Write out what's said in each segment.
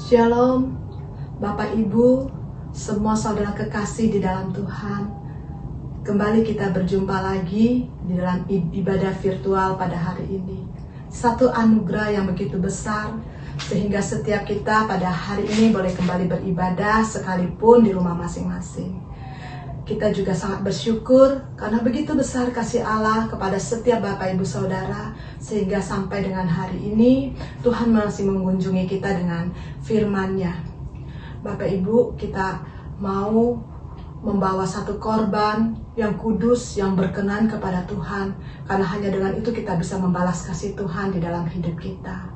Shalom, Bapak Ibu, semua saudara kekasih di dalam Tuhan. Kembali kita berjumpa lagi di dalam ibadah virtual pada hari ini. Satu anugerah yang begitu besar, sehingga setiap kita pada hari ini boleh kembali beribadah sekalipun di rumah masing-masing. Kita juga sangat bersyukur karena begitu besar kasih Allah kepada setiap Bapak Ibu Saudara, sehingga sampai dengan hari ini Tuhan masih mengunjungi kita dengan firman-Nya. Bapak Ibu, kita mau membawa satu korban yang kudus, yang berkenan kepada Tuhan, karena hanya dengan itu kita bisa membalas kasih Tuhan di dalam hidup kita.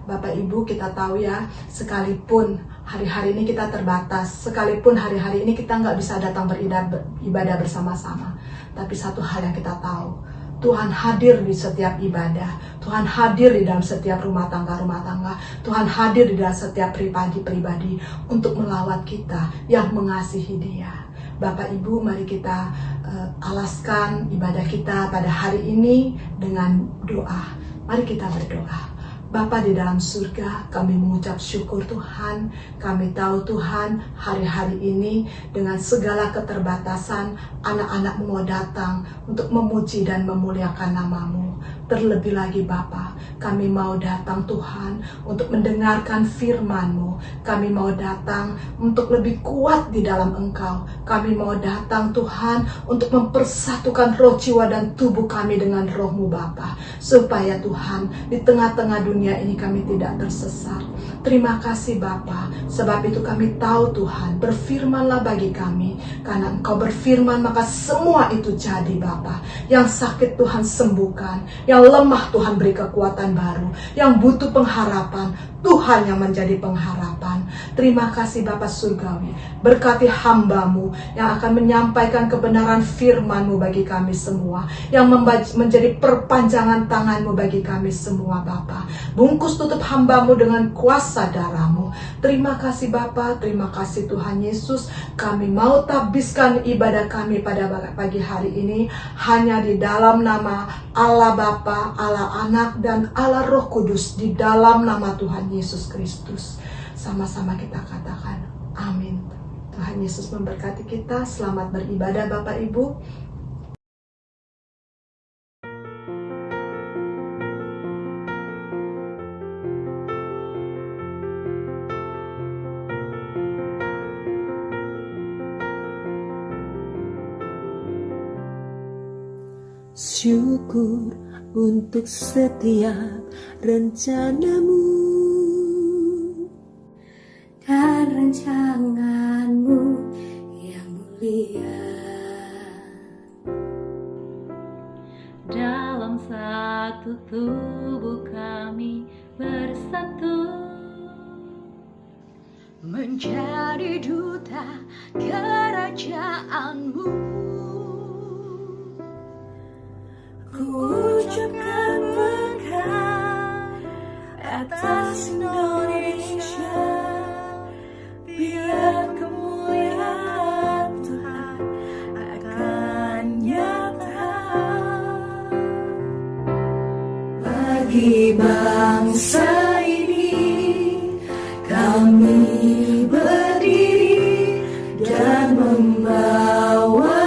Bapak Ibu, kita tahu ya, sekalipun hari-hari ini kita terbatas, sekalipun hari-hari ini kita nggak bisa datang beribadah bersama-sama, tapi satu hal yang kita tahu, Tuhan hadir di setiap ibadah, Tuhan hadir di dalam setiap rumah tangga, Tuhan hadir di dalam setiap pribadi-pribadi untuk melawat kita yang mengasihi Dia. Bapak Ibu, mari kita alaskan ibadah kita pada hari ini dengan doa. Mari kita berdoa. Bapa di dalam surga, kami mengucap syukur Tuhan. Kami tahu Tuhan, hari-hari ini dengan segala keterbatasan, anak-anak-Mu mau datang untuk memuji dan memuliakan nama-Mu. Terlebih lagi Bapa, kami mau datang Tuhan untuk mendengarkan firman-Mu. Kami mau datang untuk lebih kuat di dalam Engkau. Kami mau datang Tuhan untuk mempersatukan roh, jiwa, dan tubuh kami dengan roh-Mu Bapa. Supaya Tuhan, di tengah-tengah dunia ini kami tidak tersesat. Terima kasih Bapa, sebab itu kami tahu Tuhan, berfirmanlah bagi kami. Karena Engkau berfirman, maka semua itu jadi Bapa. Yang sakit Tuhan sembuhkan, yang lemah Tuhan beri kekuatan baru, yang butuh pengharapan, Tuhan yang menjadi pengharapan. Terima kasih Bapa Surgawi, berkati hamba-Mu yang akan menyampaikan kebenaran firman-Mu bagi kami semua, yang menjadi perpanjangan tangan-Mu bagi kami semua Bapa. Bungkus tutup hamba-Mu dengan kuasa darah-Mu. Terima kasih Bapa, terima kasih Tuhan Yesus. Kami mau tabiskan ibadah kami pada pagi hari ini hanya di dalam nama Allah Bapa, Allah Anak, dan Allah Roh Kudus, di dalam nama Tuhan Yesus Kristus. Sama-sama kita katakan amin. Tuhan Yesus memberkati kita. Selamat beribadah Bapak Ibu. Syukur untuk setiap rencana-Mu, dan rancangan-Mu yang mulia. Dalam satu tubuh kami bersatu, menjadi duta kerajaan-Mu. Ku ucapkan berkat atas Indonesia, biar kemuliaan Tuhan akan nyata bagi bangsa ini. Kami berdiri dan membawa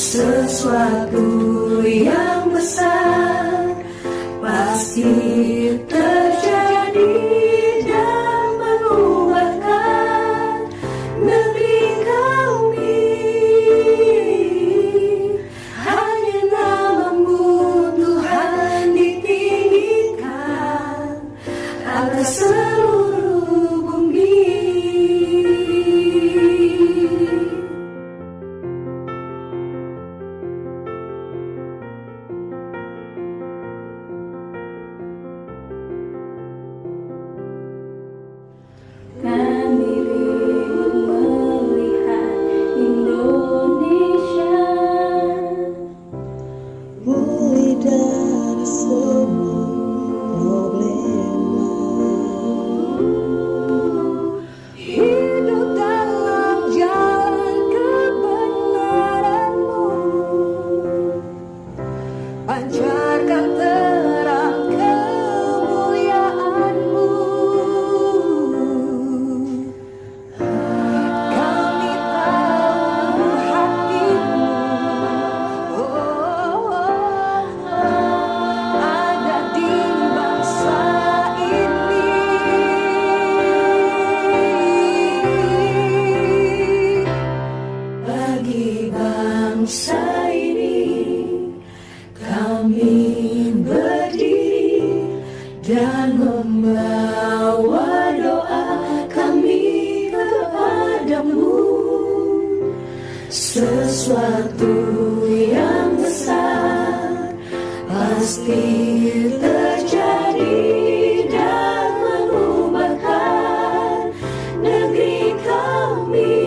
sesuatu yang besar pasti terjadi dan mengubahkan negeri kami. Hanya nama-Mu Tuhan ditinggikan atas seluruh bumi. Pancarkan terang ingin berdiri dan membawa doa kami kepadamu. Sesuatu yang besar pasti terjadi dan mengubahkan negeri kami.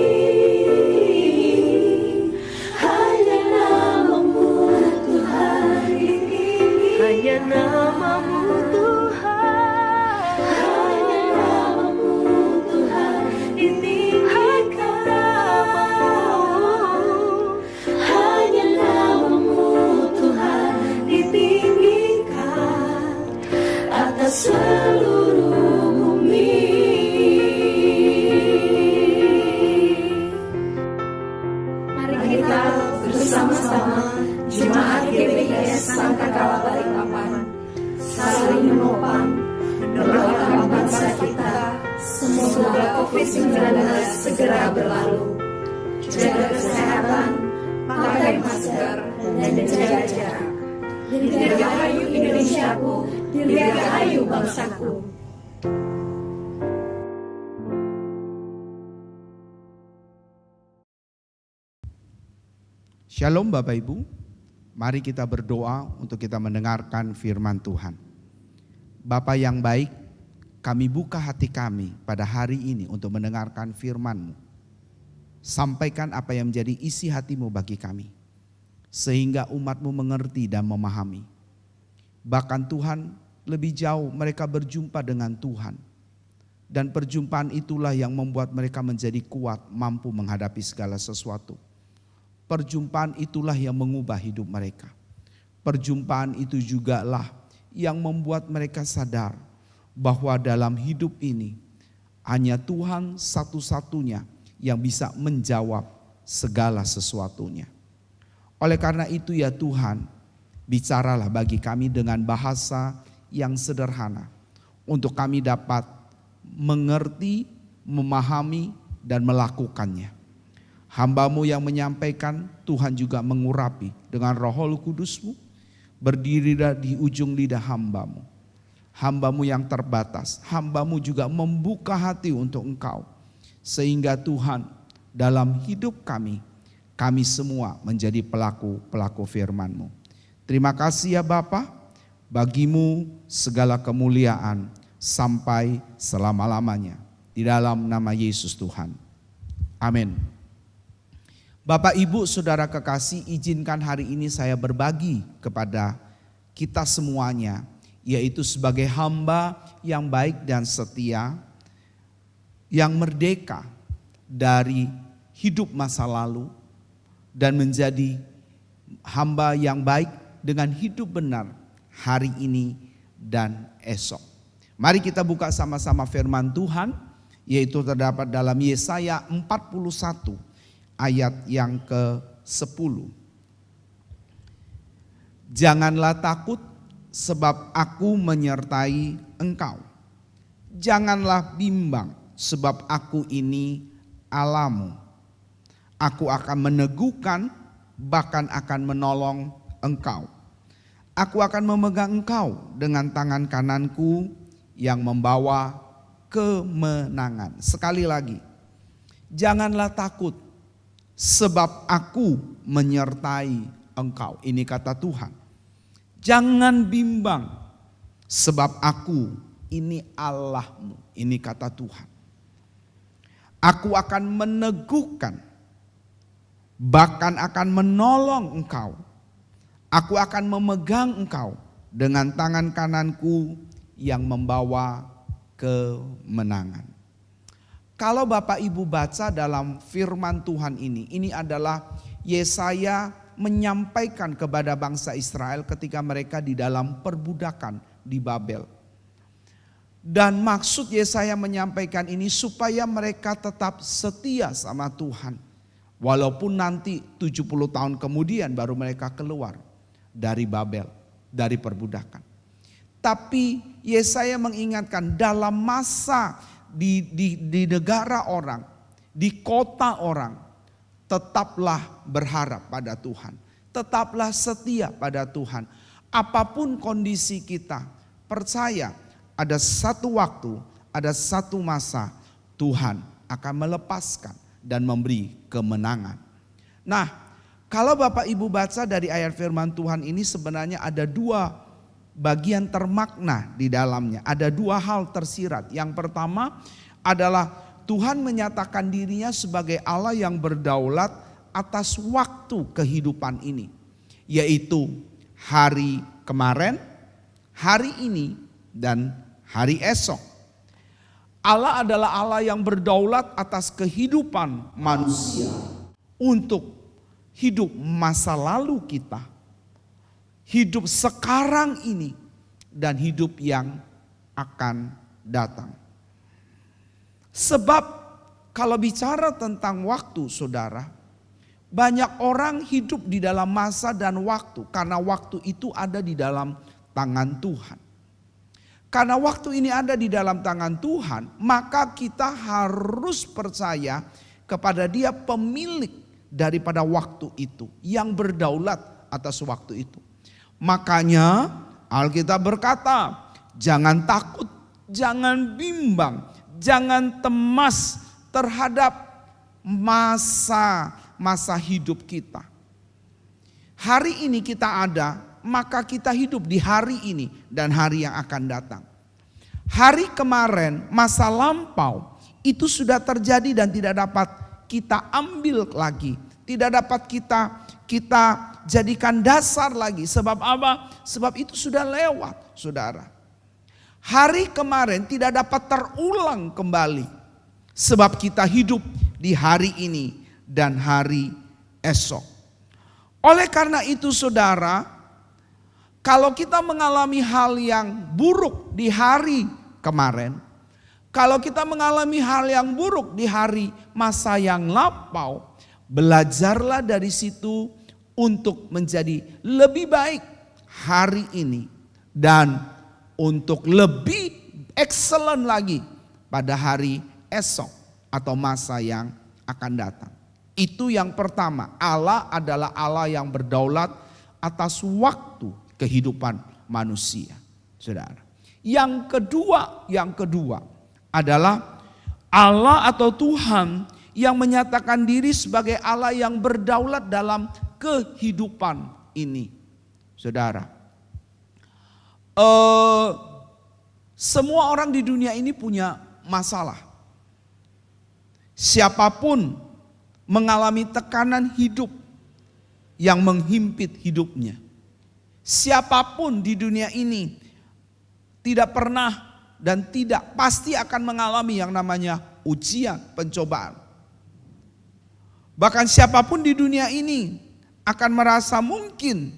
Hanya namamu Tuhan ditinggikan. Hanya namamu Tuhan, Hanya namamu Tuhan ditinggikan. Hanya namamu Tuhan ditinggikan atas seluruh bumi. Mari kita bersama-sama Jemaat GBIS Sangkakala Balikpapan saling menopang, mendoakan bangsa kita. Semoga COVID-19 segera berlalu. Jaga kesehatan, pakai masker, dan jaga jarak. Dirgahayu Indonesiaku, dirgahayu bangsaku. Shalom Bapak Ibu, mari kita berdoa untuk kita mendengarkan firman Tuhan. Bapa yang baik, kami buka hati kami pada hari ini untuk mendengarkan firman-Mu. Sampaikan apa yang menjadi isi hati-Mu bagi kami, sehingga umat-Mu mengerti dan memahami. Bahkan Tuhan, lebih jauh mereka berjumpa dengan Tuhan. Dan perjumpaan itulah yang membuat mereka menjadi kuat, mampu menghadapi segala sesuatu. Perjumpaan itulah yang mengubah hidup mereka. Perjumpaan itu jugalah yang membuat mereka sadar bahwa dalam hidup ini hanya Tuhan satu-satunya yang bisa menjawab segala sesuatunya. Oleh karena itu ya Tuhan, bicaralah bagi kami dengan bahasa yang sederhana untuk kami dapat mengerti, memahami, dan melakukannya. Hamba-Mu yang menyampaikan, Tuhan juga mengurapi dengan Roh Kudus-Mu, berdirilah di ujung lidah hamba-Mu. Hamba-Mu yang terbatas, hamba-Mu juga membuka hati untuk Engkau. Sehingga Tuhan, dalam hidup kami semua menjadi pelaku firman-Mu. Terima kasih ya Bapa, bagi-Mu segala kemuliaan sampai selama-lamanya. Di dalam nama Yesus Tuhan. Amin. Bapak, Ibu, Saudara kekasih, izinkan hari ini saya berbagi kepada kita semuanya, yaitu sebagai hamba yang baik dan setia, yang merdeka dari hidup masa lalu, dan menjadi hamba yang baik dengan hidup benar hari ini dan esok. Mari kita buka sama-sama firman Tuhan, yaitu terdapat dalam Yesaya 41. Ayat yang ke-10. Janganlah takut sebab aku menyertai engkau. Janganlah bimbang sebab aku ini Allahmu. Aku akan meneguhkan, bahkan akan menolong engkau. Aku akan memegang engkau dengan tangan kananku yang membawa kemenangan. Sekali lagi, janganlah takut sebab aku menyertai engkau. Ini kata Tuhan. Jangan bimbang sebab aku ini Allahmu. Ini kata Tuhan. Aku akan meneguhkan, bahkan akan menolong engkau. Aku akan memegang engkau dengan tangan kananku yang membawa kemenangan. Kalau Bapak Ibu baca dalam firman Tuhan ini adalah Yesaya menyampaikan kepada bangsa Israel ketika mereka di dalam perbudakan di Babel. Dan maksud Yesaya menyampaikan ini supaya mereka tetap setia sama Tuhan. Walaupun nanti 70 tahun kemudian baru mereka keluar dari Babel, dari perbudakan. Tapi Yesaya mengingatkan dalam masa di negara orang, di kota orang, tetaplah berharap pada Tuhan. Tetaplah setia pada Tuhan. apapun kondisi kita, percaya ada satu waktu, ada satu masa Tuhan akan melepaskan dan memberi kemenangan. Nah, kalau Bapak Ibu baca dari ayat firman Tuhan ini sebenarnya ada dua bagian termakna di dalamnya. Ada dua hal tersirat. Yang pertama adalah Tuhan menyatakan dirinya sebagai Allah yang berdaulat atas waktu kehidupan ini. Yaitu hari kemarin, hari ini, dan hari esok. Allah adalah Allah yang berdaulat atas kehidupan manusia untuk hidup masa lalu kita, hidup sekarang ini, dan hidup yang akan datang. Sebab kalau bicara tentang waktu, saudara, banyak orang hidup di dalam masa dan waktu karena waktu itu ada di dalam tangan Tuhan. Karena waktu ini ada di dalam tangan Tuhan, maka kita harus percaya kepada Dia pemilik daripada waktu itu, yang berdaulat atas waktu itu. Makanya Alkitab berkata, jangan takut, jangan bimbang, jangan cemas terhadap masa hidup kita. Hari ini kita ada, maka kita hidup di hari ini dan hari yang akan datang. Hari kemarin, masa lampau, itu sudah terjadi dan tidak dapat kita ambil lagi. Tidak dapat kita jadikan dasar lagi. Sebab apa? Sebab itu sudah lewat, saudara. Hari kemarin tidak dapat terulang kembali. Sebab kita hidup di hari ini dan hari esok. Oleh karena itu saudara, kalau kita mengalami hal yang buruk di hari kemarin, kalau kita mengalami hal yang buruk di hari masa yang lampau, belajarlah dari situ untuk menjadi lebih baik hari ini dan untuk lebih excellent lagi pada hari esok atau masa yang akan datang. Itu yang pertama, Allah adalah Allah yang berdaulat atas waktu kehidupan manusia, saudara. Yang kedua adalah Allah atau Tuhan yang menyatakan diri sebagai Allah yang berdaulat dalam kehidupan ini, saudara. Semua orang di dunia ini punya masalah. Siapapun mengalami tekanan hidup yang menghimpit hidupnya. Siapapun di dunia ini tidak pernah dan tidak pasti akan mengalami yang namanya ujian, pencobaan. Bahkan siapapun di dunia ini akan merasa mungkin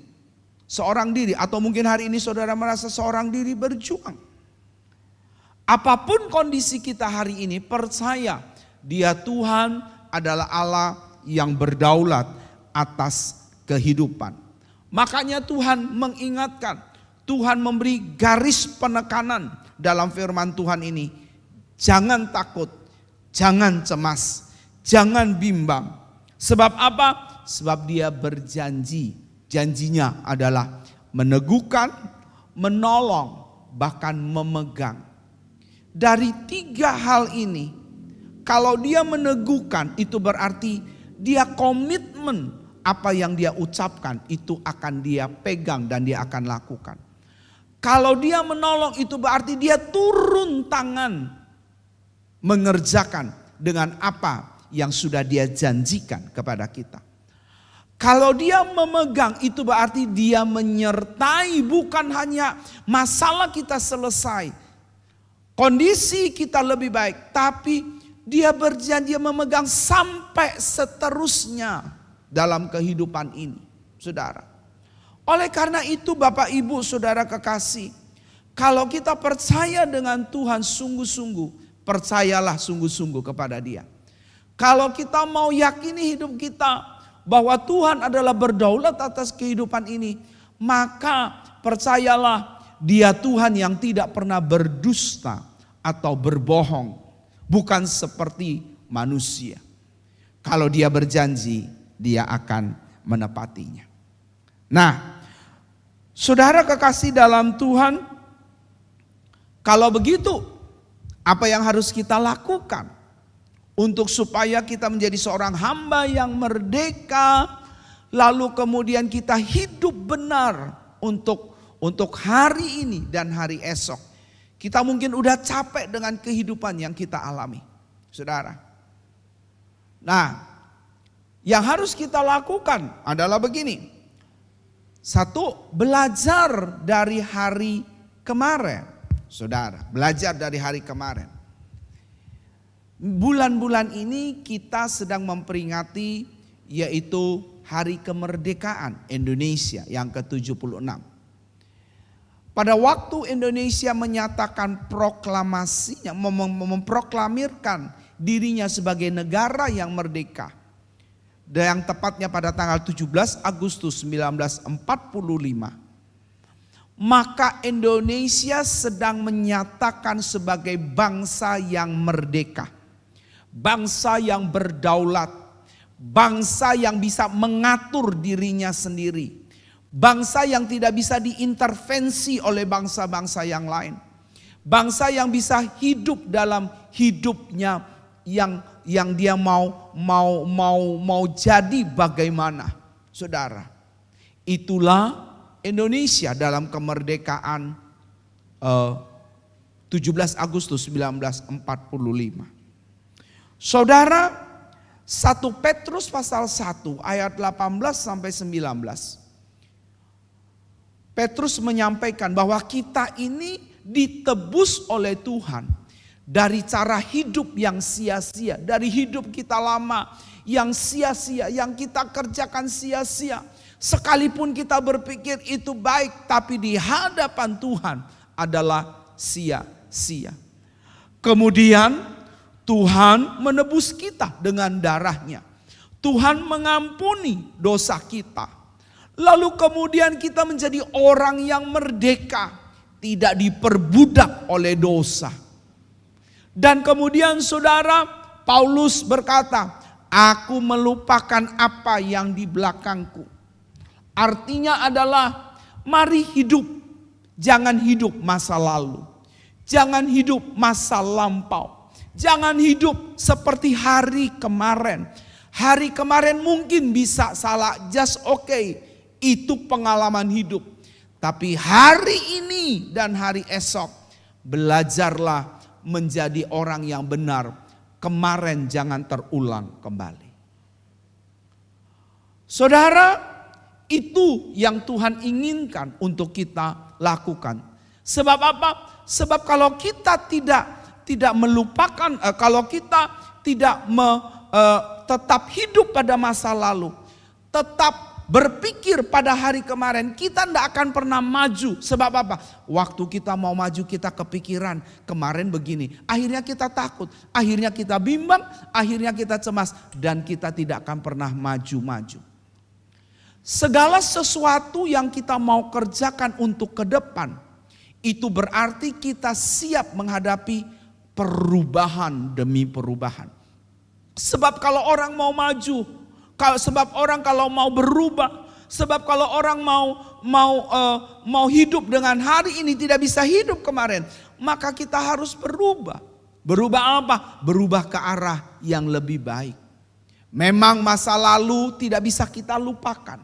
seorang diri, atau mungkin hari ini saudara merasa seorang diri berjuang. Apapun kondisi kita hari ini, percaya Dia Tuhan adalah Allah yang berdaulat atas kehidupan. Makanya Tuhan mengingatkan, Tuhan memberi garis penekanan dalam firman Tuhan ini. Jangan takut, jangan cemas, jangan bimbang. Sebab apa? Sebab Dia berjanji. Janjinya adalah meneguhkan, menolong, bahkan memegang. Dari tiga hal ini, kalau Dia meneguhkan, itu berarti Dia komitmen apa yang Dia ucapkan itu akan Dia pegang dan Dia akan lakukan. Kalau Dia menolong, itu berarti Dia turun tangan mengerjakan dengan apa yang sudah Dia janjikan kepada kita. Kalau Dia memegang, itu berarti Dia menyertai, bukan hanya masalah kita selesai, kondisi kita lebih baik, tapi Dia berjanji memegang sampai seterusnya dalam kehidupan ini, saudara. Oleh karena itu Bapak Ibu saudara kekasih, kalau kita percaya dengan Tuhan sungguh-sungguh, percayalah sungguh-sungguh kepada Dia. Kalau kita mau yakini hidup kita bahwa Tuhan adalah berdaulat atas kehidupan ini, maka percayalah Dia Tuhan yang tidak pernah berdusta atau berbohong, bukan seperti manusia. Kalau Dia berjanji, Dia akan menepatinya. Nah, Saudara kekasih dalam Tuhan, kalau begitu, apa yang harus kita lakukan untuk supaya kita menjadi seorang hamba yang merdeka, lalu kemudian kita hidup benar untuk hari ini dan hari esok. Kita mungkin udah capek dengan kehidupan yang kita alami, saudara. Nah, yang harus kita lakukan adalah begini. Satu, belajar dari hari kemarin. Saudara, belajar dari hari kemarin. Bulan-bulan ini kita sedang memperingati yaitu Hari Kemerdekaan Indonesia yang ke-76. Pada waktu Indonesia menyatakan proklamasinya, memproklamirkan dirinya sebagai negara yang merdeka, yang tepatnya pada tanggal 17 Agustus 1945, maka Indonesia sedang menyatakan sebagai bangsa yang merdeka, bangsa yang berdaulat, bangsa yang bisa mengatur dirinya sendiri, bangsa yang tidak bisa diintervensi oleh bangsa-bangsa yang lain, bangsa yang bisa hidup dalam hidupnya yang dia mau jadi bagaimana. Saudara, itulah Indonesia dalam kemerdekaan 17 Agustus 1945. Saudara, 1 Petrus pasal 1 ayat 18 sampai 19. Petrus menyampaikan bahwa kita ini ditebus oleh Tuhan dari cara hidup yang sia-sia, dari hidup kita lama yang sia-sia, yang kita kerjakan sia-sia. Sekalipun kita berpikir itu baik, tapi di hadapan Tuhan adalah sia-sia. Kemudian Tuhan menebus kita dengan darahnya. Tuhan mengampuni dosa kita. Lalu kemudian kita menjadi orang yang merdeka, tidak diperbudak oleh dosa. Dan kemudian saudara, Paulus berkata, aku melupakan apa yang di belakangku. Artinya adalah mari hidup, jangan hidup masa lalu. Jangan hidup masa lampau. Jangan hidup seperti hari kemarin. Hari kemarin mungkin bisa salah, just okay. Itu pengalaman hidup. Tapi hari ini dan hari esok, belajarlah menjadi orang yang benar. Kemarin jangan terulang kembali. Saudara, itu yang Tuhan inginkan untuk kita lakukan. Sebab apa? Sebab kalau kita tidak melupakan, kalau kita tidak tetap hidup pada masa lalu, tetap berpikir pada hari kemarin, kita tidak akan pernah maju. Sebab apa? Waktu kita mau maju kita kepikiran kemarin begini, akhirnya kita takut, akhirnya kita bimbang, akhirnya kita cemas, dan kita tidak akan pernah maju-maju. Segala sesuatu yang kita mau kerjakan untuk ke depan, itu berarti kita siap menghadapi perubahan demi perubahan. Sebab kalau orang mau maju, sebab orang kalau mau berubah, sebab kalau orang mau hidup dengan hari ini tidak bisa hidup kemarin, maka kita harus berubah. Berubah apa? Berubah ke arah yang lebih baik. Memang masa lalu tidak bisa kita lupakan.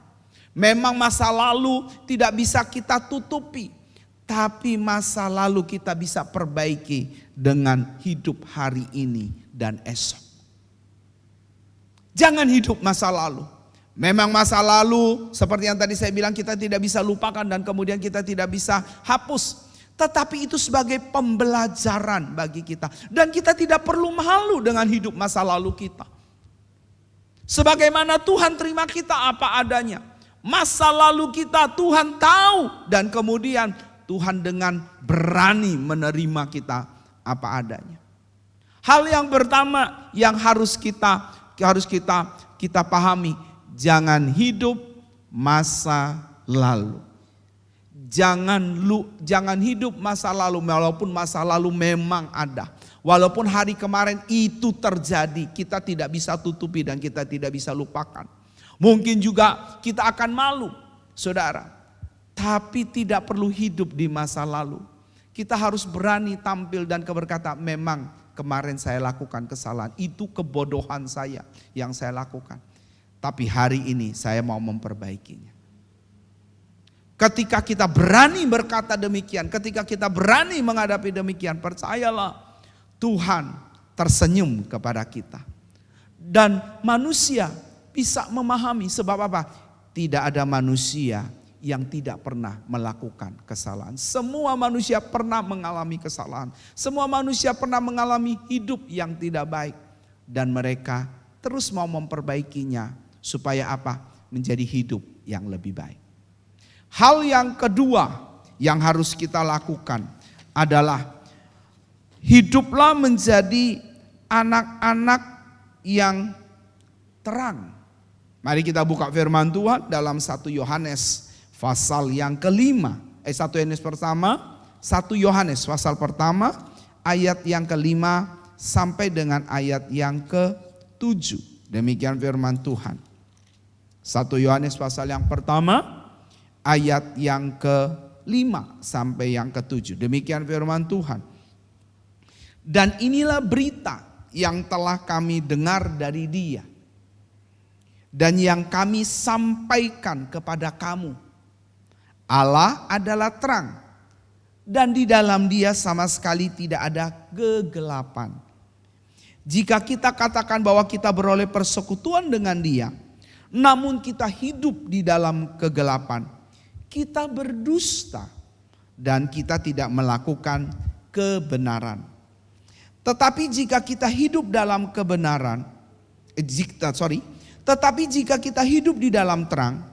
Memang masa lalu tidak bisa kita tutupi. Tapi masa lalu kita bisa perbaiki dengan hidup hari ini dan esok. Jangan hidup masa lalu. Memang masa lalu seperti yang tadi saya bilang kita tidak bisa lupakan dan kemudian kita tidak bisa hapus. Tetapi itu sebagai pembelajaran bagi kita. Dan kita tidak perlu malu dengan hidup masa lalu kita. Sebagaimana Tuhan terima kita apa adanya. Masa lalu kita Tuhan tahu. Dan kemudian Tuhan dengan berani menerima kita apa adanya. Hal yang pertama yang harus kita pahami, jangan hidup masa lalu. Jangan hidup masa lalu walaupun masa lalu memang ada. Walaupun hari kemarin itu terjadi, kita tidak bisa tutupi dan kita tidak bisa lupakan. Mungkin juga kita akan malu, saudara. tapi tidak perlu hidup di masa lalu. Kita harus berani tampil dan berkata, memang kemarin saya lakukan kesalahan, itu kebodohan saya yang saya lakukan. Tapi hari ini saya mau memperbaikinya. Ketika kita berani berkata demikian, ketika kita berani menghadapi demikian, percayalah Tuhan tersenyum kepada kita. Dan manusia bisa memahami, sebab apa? Tidak ada manusia yang tidak pernah melakukan kesalahan. Semua manusia pernah mengalami kesalahan. Semua manusia pernah mengalami hidup yang tidak baik. Dan mereka terus mau memperbaikinya. Supaya apa? Menjadi hidup yang lebih baik. Hal yang kedua yang harus kita lakukan adalah hiduplah menjadi anak-anak yang terang. Mari kita buka firman Tuhan dalam 1 Yohanes pasal yang kelima. 1 Yohanes pertama, 1 Yohanes pasal pertama ayat yang kelima sampai dengan ayat yang ke-7. Demikian firman Tuhan. 1 Yohanes pasal yang pertama ayat yang ke-5 sampai yang ke-7. Demikian firman Tuhan. Dan inilah berita yang telah kami dengar dari Dia dan yang kami sampaikan kepada kamu. Allah adalah terang dan di dalam Dia sama sekali tidak ada kegelapan. Jika kita katakan bahwa kita beroleh persekutuan dengan Dia, namun kita hidup di dalam kegelapan, kita berdusta dan kita tidak melakukan kebenaran. Tetapi jika kita hidup dalam kebenaran, tetapi jika kita hidup di dalam terang,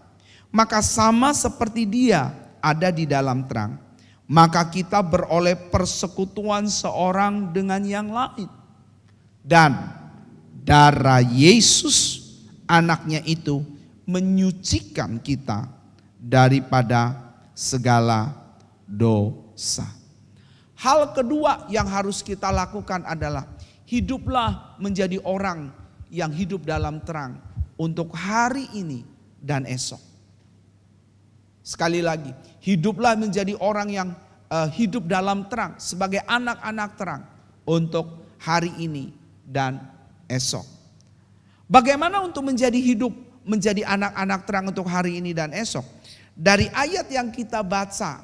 maka sama seperti Dia ada di dalam terang, maka kita beroleh persekutuan seorang dengan yang lain. Dan darah Yesus anaknya itu menyucikan kita daripada segala dosa. Hal kedua yang harus kita lakukan adalah hiduplah menjadi orang yang hidup dalam terang untuk hari ini dan esok. Sekali lagi, hiduplah menjadi orang yang hidup dalam terang sebagai anak-anak terang untuk hari ini dan esok. Bagaimana untuk menjadi hidup menjadi anak-anak terang untuk hari ini dan esok? Dari ayat yang kita baca,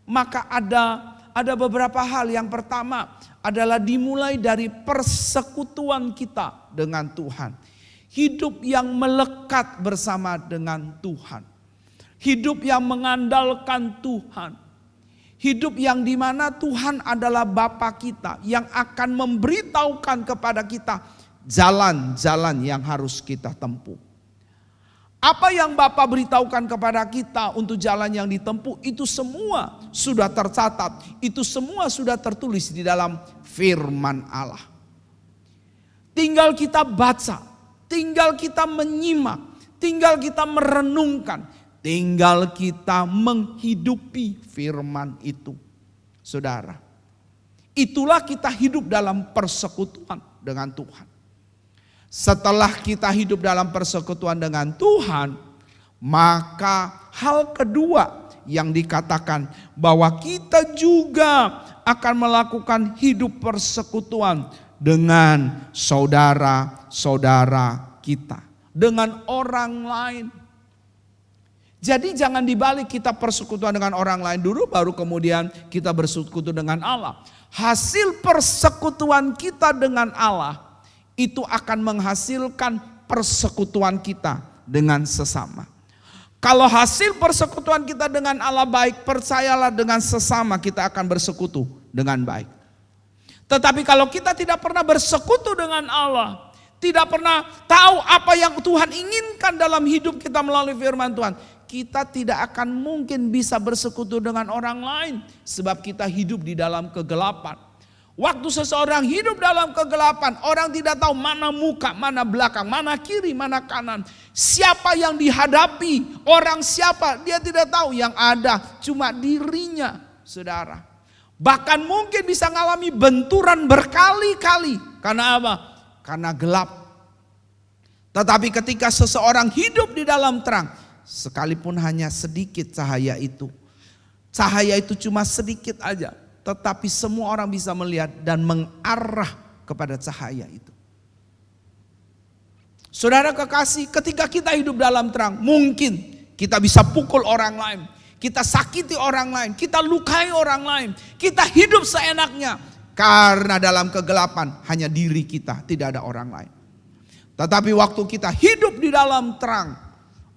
maka ada beberapa hal. Yang pertama adalah dimulai dari persekutuan kita dengan Tuhan. Hidup yang melekat bersama dengan Tuhan. Hidup yang mengandalkan Tuhan. Hidup yang dimana Tuhan adalah Bapa kita yang akan memberitahukan kepada kita jalan-jalan yang harus kita tempuh. Apa yang Bapa beritahukan kepada kita untuk jalan yang ditempuh, itu semua sudah tercatat, itu semua sudah tertulis di dalam firman Allah. Tinggal kita baca, tinggal kita menyimak, tinggal kita merenungkan, tinggal kita menghidupi firman itu. Saudara, itulah kita hidup dalam persekutuan dengan Tuhan. Setelah kita hidup dalam persekutuan dengan Tuhan, maka hal kedua yang dikatakan bahwa kita juga akan melakukan hidup persekutuan dengan saudara-saudara kita, dengan orang lain. Jadi jangan dibalik, kita persekutuan dengan orang lain dulu baru kemudian kita bersekutu dengan Allah. Hasil persekutuan kita dengan Allah itu akan menghasilkan persekutuan kita dengan sesama. Kalau hasil persekutuan kita dengan Allah baik, percayalah dengan sesama kita akan bersekutu dengan baik. Tetapi kalau kita tidak pernah bersekutu dengan Allah, tidak pernah tahu apa yang Tuhan inginkan dalam hidup kita melalui firman Tuhan, kita tidak akan mungkin bisa bersekutu dengan orang lain. Sebab kita hidup di dalam kegelapan. Waktu seseorang hidup dalam kegelapan, orang tidak tahu mana muka, mana belakang, mana kiri, mana kanan. Siapa yang dihadapi, orang siapa, dia tidak tahu. Yang ada cuma dirinya, saudara. Bahkan mungkin bisa mengalami benturan berkali-kali. Karena apa? Karena gelap. Tetapi ketika seseorang hidup di dalam terang, sekalipun hanya sedikit cahaya itu Cahaya itu cuma sedikit aja, tetapi semua orang bisa melihat dan mengarah kepada cahaya itu. Saudara kekasih, ketika kita hidup dalam terang, mungkin kita bisa pukul orang lain, kita sakiti orang lain, kita lukai orang lain, kita hidup seenaknya. Karena dalam kegelapan hanya diri kita, tidak ada orang lain. Tetapi waktu kita hidup di dalam terang,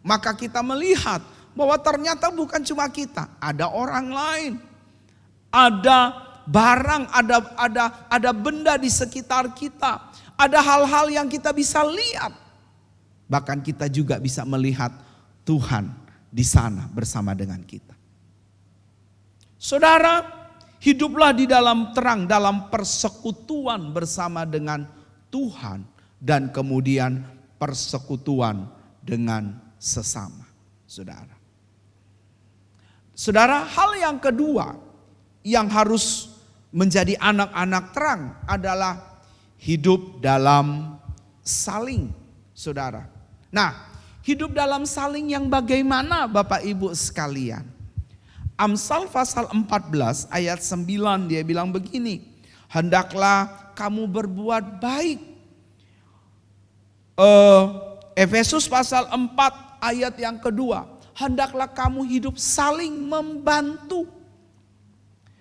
maka kita melihat bahwa ternyata bukan cuma kita, ada orang lain, ada barang, ada benda di sekitar kita, ada hal-hal yang kita bisa lihat. Bahkan kita juga bisa melihat Tuhan di sana bersama dengan kita. Saudara, hiduplah di dalam terang, dalam persekutuan bersama dengan Tuhan dan kemudian persekutuan dengan sesama. Saudara, hal yang kedua yang harus menjadi anak-anak terang adalah hidup dalam saling, saudara. Nah, hidup dalam saling yang bagaimana Bapak Ibu sekalian? Amsal pasal 14 ayat 9 dia bilang begini, hendaklah kamu berbuat baik. Efesus pasal 4 ayat yang kedua, hendaklah kamu hidup saling membantu.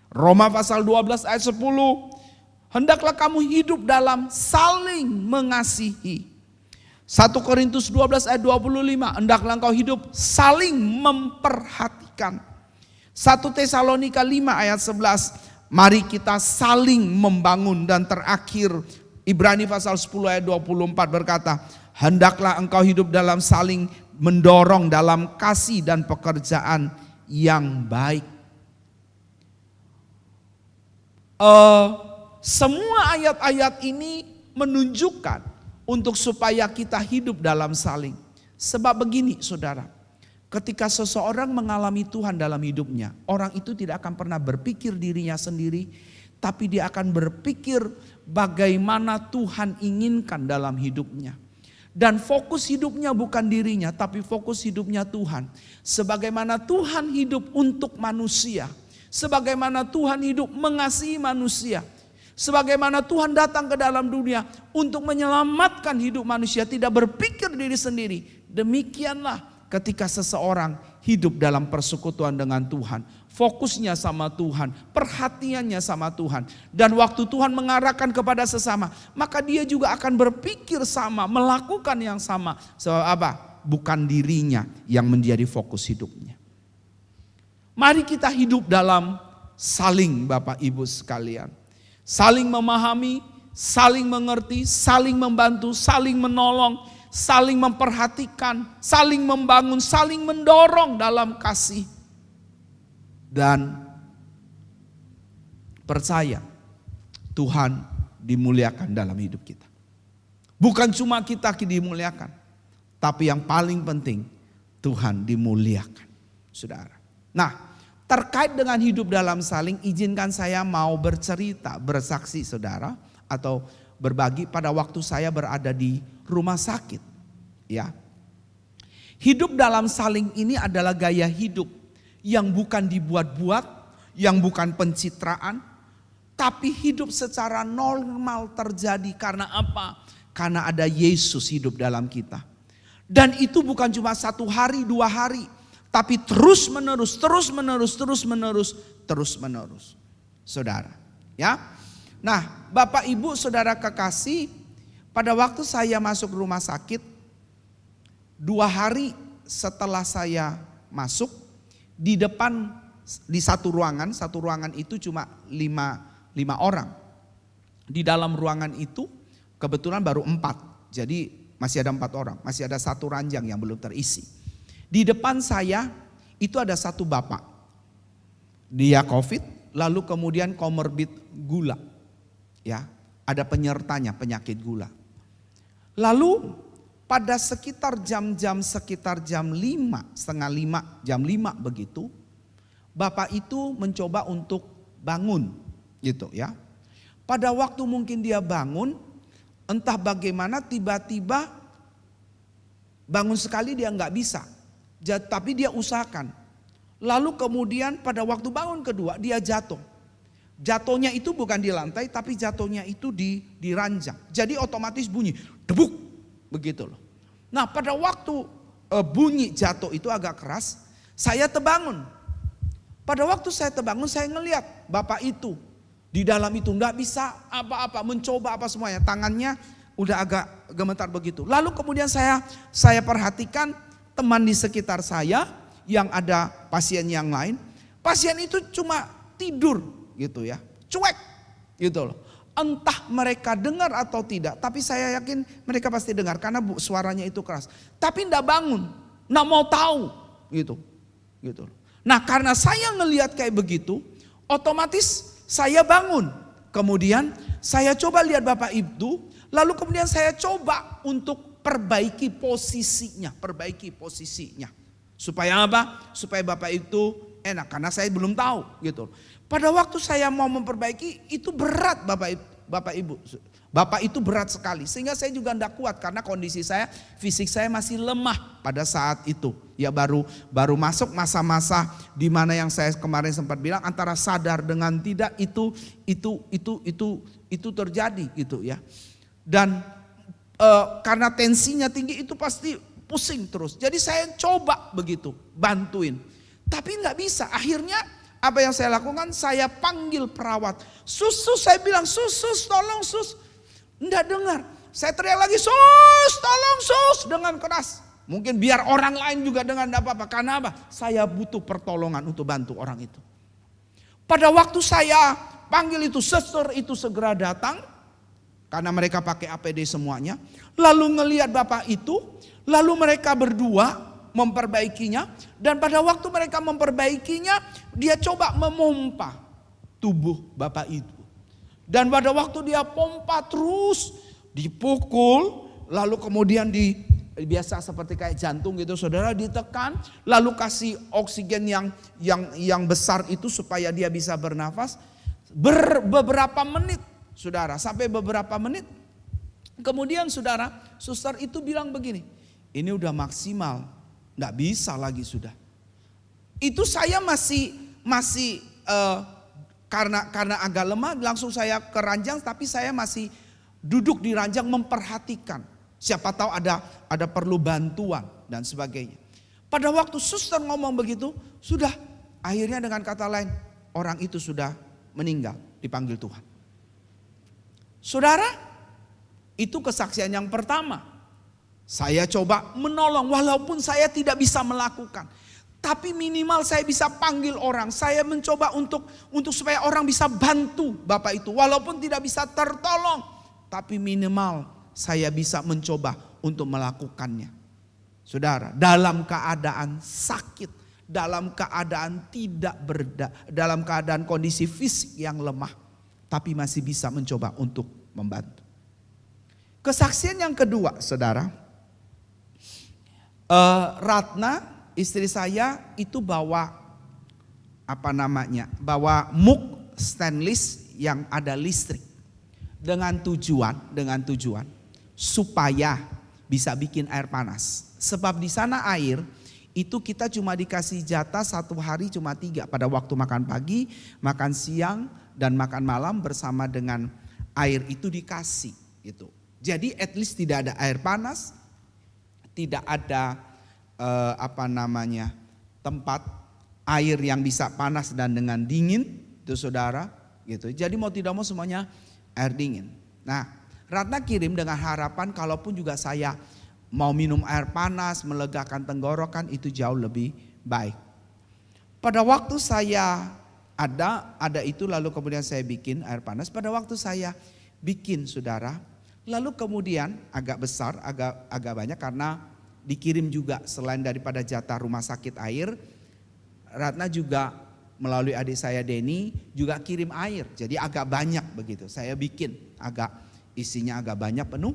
Roma pasal 12 ayat 10, hendaklah kamu hidup dalam saling mengasihi. 1 Korintus 12 ayat 25, hendaklah engkau hidup saling memperhatikan. 1 Tesalonika 5 ayat 11, mari kita saling membangun. Dan terakhir Ibrani pasal 10 ayat 24 berkata, hendaklah engkau hidup dalam saling mendorong dalam kasih dan pekerjaan yang baik. Semua ayat-ayat ini menunjukkan untuk supaya kita hidup dalam saling. Sebab begini saudara, ketika seseorang mengalami Tuhan dalam hidupnya, orang itu tidak akan pernah berpikir dirinya sendiri, tapi dia akan berpikir bagaimana Tuhan inginkan dalam hidupnya. Dan fokus hidupnya bukan dirinya, tapi fokus hidupnya Tuhan. Sebagaimana Tuhan hidup untuk manusia, sebagaimana Tuhan hidup mengasihi manusia, sebagaimana Tuhan datang ke dalam dunia untuk menyelamatkan hidup manusia, tidak berpikir diri sendiri. Demikianlah ketika seseorang hidup dalam persekutuan dengan Tuhan, fokusnya sama Tuhan, perhatiannya sama Tuhan. Dan waktu Tuhan mengarahkan kepada sesama, maka dia juga akan berpikir sama, melakukan yang sama. Sebab apa? Bukan dirinya yang menjadi fokus hidupnya. Mari kita hidup dalam saling, Bapak Ibu sekalian. Saling memahami, saling mengerti, saling membantu, saling menolong, saling memperhatikan, saling membangun, saling mendorong dalam kasih. Dan percaya Tuhan dimuliakan dalam hidup kita. Bukan cuma kita dimuliakan, tapi yang paling penting Tuhan dimuliakan, saudara. Nah, terkait dengan hidup dalam saling, izinkan saya mau bercerita, bersaksi saudara, atau berbagi pada waktu saya berada di rumah sakit. Ya, hidup dalam saling ini adalah gaya hidup yang bukan dibuat-buat, yang bukan pencitraan, tapi hidup secara normal terjadi. Karena apa? Karena ada Yesus hidup dalam kita. Dan itu bukan cuma 1 hari, 2 hari, tapi terus menerus, terus menerus, terus menerus, terus menerus. Saudara, ya. Nah, Bapak Ibu Saudara kekasih, pada waktu saya masuk rumah sakit, 2 hari setelah saya masuk, di depan, di satu ruangan itu cuma 5 orang. Di dalam ruangan itu kebetulan baru 4, jadi masih ada 4 orang, masih ada 1 ranjang yang belum terisi. Di depan saya itu ada 1 bapak, dia COVID, lalu kemudian komorbid gula, ya, ada penyertanya penyakit gula. Lalu pada sekitar jam 5, setengah 5, jam 5 begitu, bapak itu mencoba untuk bangun, gitu ya. Pada waktu mungkin dia bangun, entah bagaimana tiba-tiba bangun sekali dia nggak bisa. Tapi dia usahakan. Lalu kemudian pada waktu bangun kedua dia jatuh. Jatuhnya itu bukan di lantai tapi jatuhnya itu di ranjang. Jadi otomatis bunyi debuk begitu loh. Nah pada waktu bunyi jatuh itu agak keras, saya terbangun. Pada waktu saya terbangun saya ngelihat bapak itu di dalam itu nggak bisa apa-apa, mencoba apa semuanya, tangannya udah agak gemetar begitu. Lalu kemudian saya perhatikan teman di sekitar saya yang ada pasien yang lain. Pasien itu cuma tidur gitu ya, cuek gitu loh. Entah mereka dengar atau tidak, tapi saya yakin mereka pasti dengar karena suaranya itu keras. Tapi enggak bangun, enggak mau tahu gitu. Nah karena saya ngelihat kayak begitu, otomatis saya bangun. Kemudian saya coba lihat bapak itu. Lalu kemudian saya coba untuk perbaiki posisinya. Supaya apa? Supaya bapak itu enak. Karena saya belum tahu gitu. Pada waktu saya mau memperbaiki itu berat bapak ibu. Bapak itu berat sekali. Sehingga saya juga tidak kuat. Karena kondisi saya, fisik saya masih lemah pada saat itu. Ya baru masuk masa-masa di mana yang saya kemarin sempat bilang antara sadar dengan tidak itu terjadi gitu ya. Dan karena tensinya tinggi itu pasti pusing terus. Jadi saya coba begitu bantuin. Tapi nggak bisa. Akhirnya apa yang saya lakukan? Saya panggil perawat. Sus, saya bilang sus, tolong sus. Nggak dengar. Saya teriak lagi sus, tolong sus dengan keras. Mungkin biar orang lain juga dengar enggak apa-apa. Karena apa? Saya butuh pertolongan untuk bantu orang itu. Pada waktu saya panggil itu, suster itu segera datang. Karena mereka pakai APD semuanya. Lalu ngelihat bapak itu. Lalu mereka berdua memperbaikinya. Dan pada waktu mereka memperbaikinya, dia coba memompa tubuh bapak itu. Dan pada waktu dia pompa terus dipukul. Lalu kemudian biasa seperti kayak jantung gitu saudara, ditekan lalu kasih oksigen yang besar itu supaya dia bisa bernafas beberapa menit saudara, sampai beberapa menit kemudian saudara, suster itu bilang begini, ini udah maksimal, nggak bisa lagi sudah. Itu saya masih karena agak lemah langsung saya ke ranjang, tapi saya masih duduk di ranjang memperhatikan. Siapa tahu ada perlu bantuan dan sebagainya. Pada waktu suster ngomong begitu, sudah akhirnya dengan kata lain, orang itu sudah meninggal, dipanggil Tuhan. Saudara, itu kesaksian yang pertama. Saya coba menolong walaupun saya tidak bisa melakukan. Tapi minimal saya bisa panggil orang. Saya mencoba untuk supaya orang bisa bantu bapak itu. Walaupun tidak bisa tertolong. Tapi minimal saya bisa mencoba untuk melakukannya. Saudara, dalam keadaan sakit, dalam keadaan dalam keadaan kondisi fisik yang lemah, tapi masih bisa mencoba untuk membantu. Kesaksian yang kedua, saudara, Ratna, istri saya itu bawa bawa muk stainless yang ada listrik dengan tujuan supaya bisa bikin air panas. Sebab di sana air itu kita cuma dikasih jatah satu hari cuma 3 pada waktu makan pagi, makan siang dan makan malam bersama dengan air itu dikasih gitu. Jadi at least tidak ada air panas, tidak ada tempat air yang bisa panas dan dengan dingin itu saudara gitu. Jadi mau tidak mau semuanya air dingin. Nah, Ratna kirim dengan harapan kalaupun juga saya mau minum air panas, melegakan tenggorokan itu jauh lebih baik. Pada waktu saya ada itu lalu kemudian saya bikin air panas. Pada waktu saya bikin saudara, lalu kemudian agak besar, agak banyak karena dikirim juga selain daripada jatah rumah sakit air. Ratna juga melalui adik saya Denny juga kirim air. Jadi agak banyak begitu. Saya bikin isinya agak banyak penuh.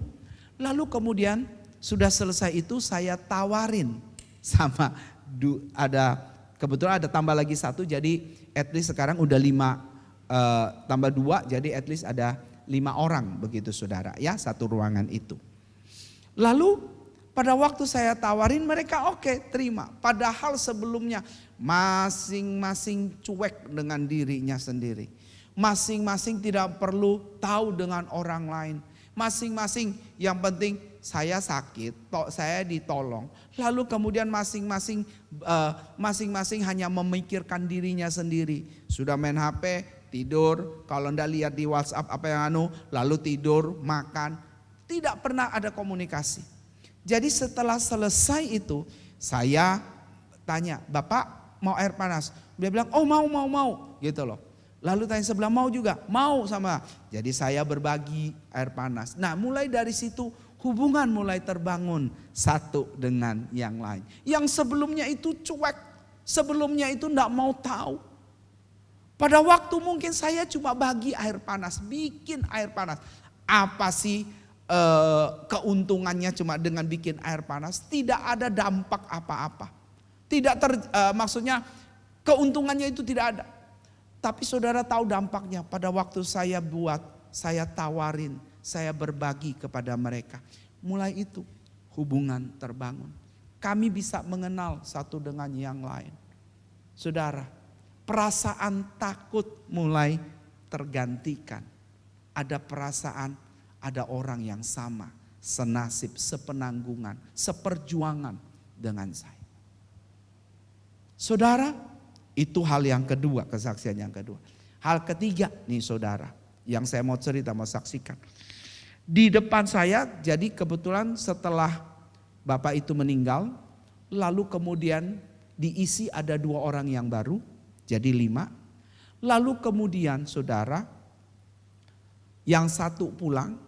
Lalu kemudian sudah selesai itu saya tawarin sama kebetulan ada tambah lagi 1 jadi at least sekarang udah 5 tambah 2 jadi at least ada 5 orang begitu saudara ya satu ruangan itu. Lalu Pada waktu saya tawarin mereka oke, terima. Padahal sebelumnya masing-masing cuek dengan dirinya sendiri. Masing-masing tidak perlu tahu dengan orang lain. Masing-masing yang penting saya sakit, saya ditolong. Lalu kemudian masing-masing hanya memikirkan dirinya sendiri. Sudah main HP, tidur. Kalau enggak lihat di WhatsApp apa yang lalu tidur, makan. Tidak pernah ada komunikasi. Jadi setelah selesai itu saya tanya, Bapak mau air panas? Dia bilang, oh mau gitu loh. Lalu tanya sebelah, mau juga? Mau sama. Jadi saya berbagi air panas. Nah mulai dari situ hubungan mulai terbangun satu dengan yang lain. Yang sebelumnya itu cuek, sebelumnya itu enggak mau tahu. Pada waktu mungkin saya cuma bagi air panas, bikin air panas. Apa sih keuntungannya cuma dengan bikin air panas? Tidak ada dampak apa-apa. Maksudnya keuntungannya itu tidak ada. Tapi saudara tahu dampaknya pada waktu saya buat, saya tawarin, saya berbagi kepada mereka. Mulai itu hubungan terbangun. Kami bisa mengenal satu dengan yang lain. Saudara, perasaan takut mulai tergantikan. Ada perasaan, ada orang yang sama, senasib, sepenanggungan, seperjuangan dengan saya. Saudara, itu hal yang kedua, kesaksian yang kedua. Hal ketiga nih saudara, yang saya mau cerita, mau saksikan. Di depan saya, jadi kebetulan setelah bapak itu meninggal, lalu kemudian diisi ada 2 orang yang baru, jadi 5. Lalu kemudian saudara, yang satu pulang,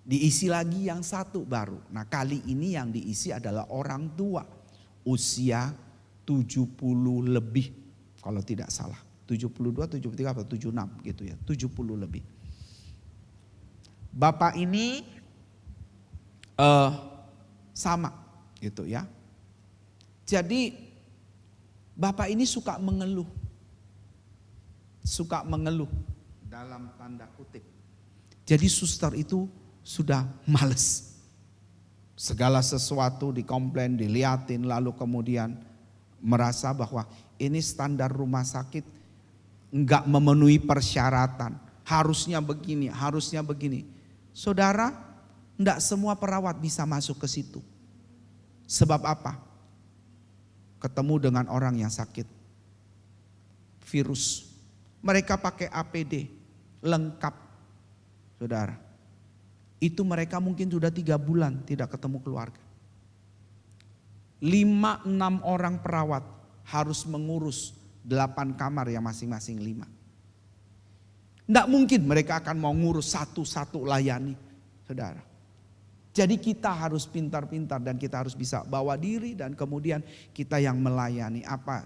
diisi lagi yang satu baru. Nah kali ini yang diisi adalah orang tua. Usia 70 lebih kalau tidak salah. 72, 73 atau 76 gitu ya. 70 lebih. Bapak ini sama gitu ya. Jadi bapak ini suka mengeluh. Suka mengeluh dalam tanda kutip. Jadi suster itu sudah males. Segala sesuatu dikomplain, diliatin, lalu kemudian merasa bahwa ini standar rumah sakit enggak memenuhi persyaratan. Harusnya begini, harusnya begini. Saudara, enggak semua perawat bisa masuk ke situ. Sebab apa? Ketemu dengan orang yang sakit virus. Mereka pakai APD lengkap. Saudara, itu mereka mungkin sudah 3 bulan tidak ketemu keluarga. 5-6 orang perawat harus mengurus 8 kamar yang masing-masing 5. Tidak mungkin mereka akan mau ngurus satu-satu layani, saudara. Jadi kita harus pintar-pintar dan kita harus bisa bawa diri dan kemudian kita yang melayani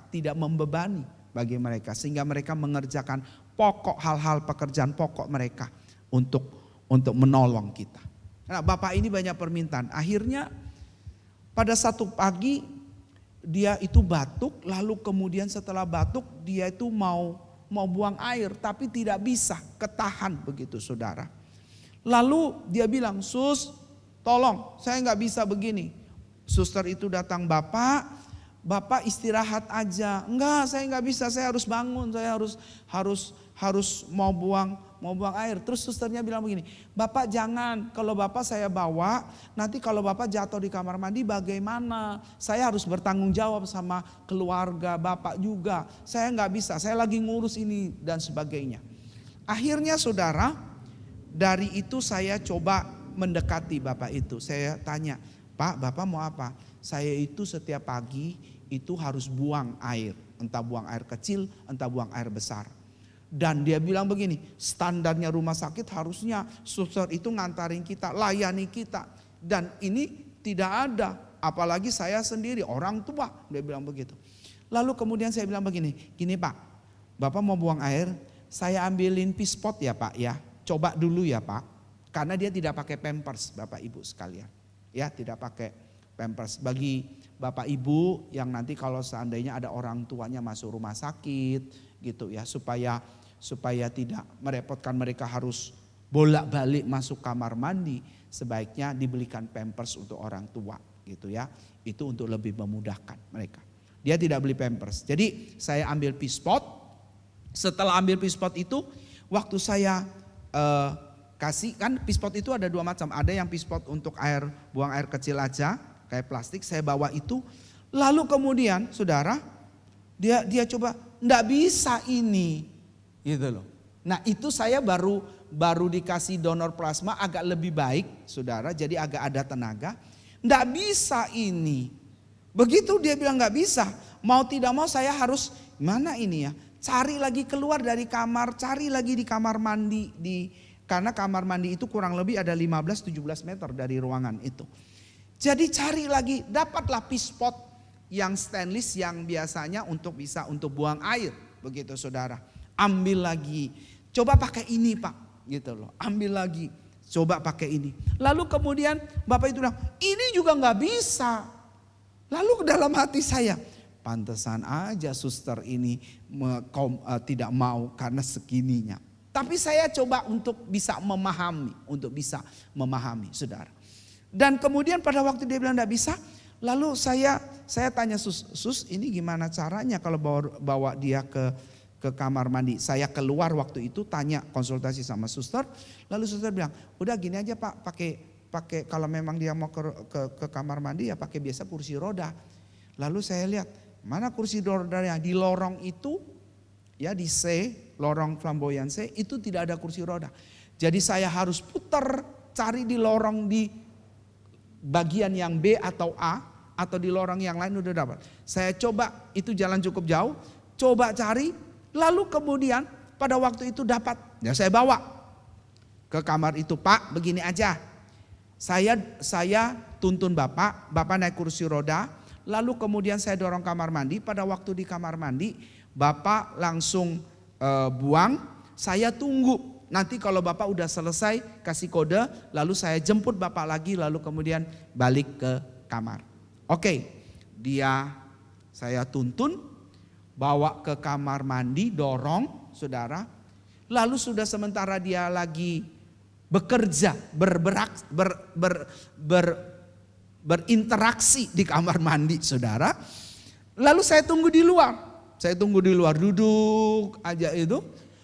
tidak membebani bagi mereka. Sehingga mereka mengerjakan pokok hal-hal pekerjaan pokok mereka untuk menolong kita. Nah bapak ini banyak permintaan. Akhirnya pada satu pagi dia itu batuk, lalu kemudian setelah batuk dia itu mau buang air tapi tidak bisa, ketahan begitu saudara. Lalu dia bilang, "Sus, tolong saya nggak bisa begini." Suster itu datang, Bapak istirahat aja." "Enggak, saya nggak bisa, saya harus bangun, saya harus mau buang air." Terus susternya bilang begini, "Bapak jangan, kalau Bapak saya bawa, nanti kalau Bapak jatuh di kamar mandi bagaimana? Saya harus bertanggung jawab sama keluarga Bapak juga. Saya nggak bisa, saya lagi ngurus ini dan sebagainya." Akhirnya saudara, dari itu saya coba mendekati Bapak itu. Saya tanya, "Pak, Bapak mau apa?" "Saya itu setiap pagi itu harus buang air. Entah buang air kecil, entah buang air besar." Dan dia bilang begini, standarnya rumah sakit harusnya suster itu ngantarin kita, layani kita. Dan ini tidak ada, apalagi saya sendiri orang tua, dia bilang begitu. Lalu kemudian saya bilang begini, "Gini Pak, Bapak mau buang air, saya ambilin pispot ya Pak ya. Coba dulu ya Pak." Karena dia tidak pakai pampers Bapak Ibu sekalian. Ya tidak pakai pampers. Bagi Bapak Ibu yang nanti kalau seandainya ada orang tuanya masuk rumah sakit gitu ya, supaya tidak merepotkan mereka harus bolak-balik masuk kamar mandi, sebaiknya dibelikan pampers untuk orang tua gitu ya. Itu untuk lebih memudahkan mereka. Dia tidak beli pampers. Jadi saya ambil pispot. Setelah ambil pispot itu, waktu saya kasih, kan pispot itu ada 2 macam. Ada yang pispot untuk buang air kecil aja, kayak plastik, saya bawa itu. Lalu kemudian saudara, dia coba, enggak bisa ini, gitu loh. Nah itu saya baru dikasih donor plasma agak lebih baik saudara, jadi agak ada tenaga. Enggak bisa ini. Begitu dia bilang enggak bisa, mau tidak mau saya harus, mana ini ya, cari lagi keluar dari kamar, cari lagi di kamar mandi, karena kamar mandi itu kurang lebih ada 15-17 meter dari ruangan itu. Jadi cari lagi, dapatlah pispot yang stainless yang biasanya bisa untuk buang air, begitu saudara. Ambil lagi, coba pakai ini Pak, gitu loh. Ambil lagi, coba pakai ini. Lalu kemudian Bapak itu bilang, ini juga nggak bisa. Lalu dalam hati saya, pantesan aja suster ini tidak mau karena segininya. Tapi saya coba untuk bisa memahami, saudara. Dan kemudian pada waktu dia bilang tidak bisa, lalu saya tanya sus ini gimana caranya kalau bawa dia ke kamar mandi. Saya keluar waktu itu tanya konsultasi sama suster, lalu suster bilang, udah gini aja Pak, pakai kalau memang dia mau ke kamar mandi ya pakai biasa kursi roda. Lalu saya lihat mana kursi rodanya di lorong itu ya, di C, lorong flamboyan C itu tidak ada kursi roda. Jadi saya harus putar cari di lorong di bagian yang B atau A atau di lorong yang lain udah dapat. Saya coba, itu jalan cukup jauh, coba cari, lalu kemudian pada waktu itu dapat. Ya saya bawa ke kamar itu, Pak begini aja. Saya tuntun Bapak naik kursi roda, lalu kemudian saya dorong kamar mandi. Pada waktu di kamar mandi Bapak langsung buang, saya tunggu. Nanti kalau Bapak udah selesai kasih kode, lalu saya jemput Bapak lagi, lalu kemudian balik ke kamar. Oke, saya tuntun, bawa ke kamar mandi, dorong saudara. Lalu sudah sementara dia lagi bekerja, berinteraksi di kamar mandi saudara. Lalu saya tunggu di luar, duduk aja itu.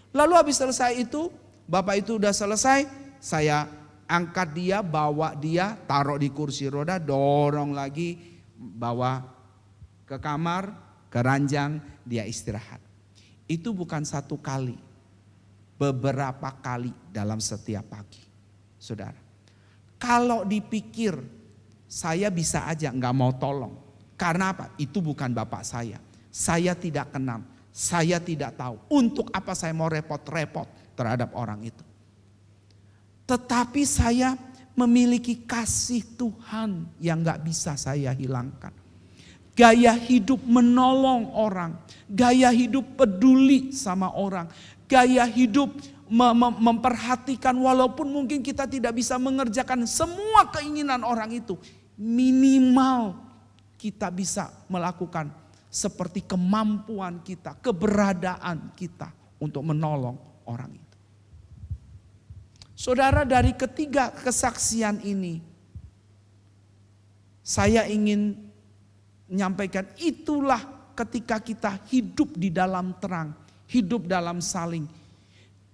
Lalu habis selesai itu, Bapak itu udah selesai, saya angkat dia, bawa dia, taruh di kursi roda, dorong lagi, bawa ke kamar, ke ranjang, dia istirahat. Itu bukan satu kali, beberapa kali dalam setiap pagi. Saudara, kalau dipikir saya bisa aja nggak mau tolong. Karena apa? Itu bukan Bapak saya tidak kenal, saya tidak tahu. Untuk apa saya mau repot-repot terhadap orang itu. Tetapi saya memiliki kasih Tuhan yang gak bisa saya hilangkan. Gaya hidup menolong orang, gaya hidup peduli sama orang, gaya hidup memperhatikan walaupun mungkin kita tidak bisa mengerjakan semua keinginan orang itu. Minimal kita bisa melakukan seperti kemampuan kita, keberadaan kita untuk menolong orang itu. Saudara, dari ketiga kesaksian ini saya ingin menyampaikan, itulah ketika kita hidup di dalam terang, hidup dalam saling,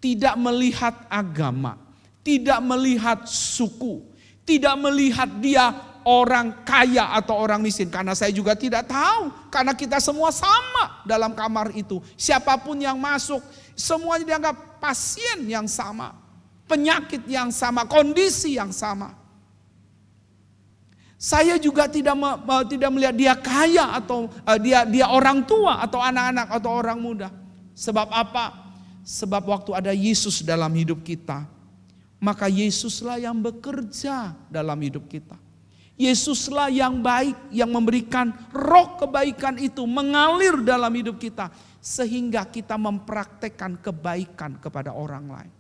tidak melihat agama, tidak melihat suku, tidak melihat dia orang kaya atau orang miskin. Karena saya juga tidak tahu, karena kita semua sama dalam kamar itu. Siapapun yang masuk, semuanya dianggap pasien yang sama, penyakit yang sama, kondisi yang sama. Saya juga tidak melihat dia kaya atau dia orang tua atau anak-anak atau orang muda. Sebab apa? Sebab waktu ada Yesus dalam hidup kita, maka Yesuslah yang bekerja dalam hidup kita. Yesuslah yang baik, yang memberikan roh kebaikan itu mengalir dalam hidup kita, sehingga kita mempraktekkan kebaikan kepada orang lain.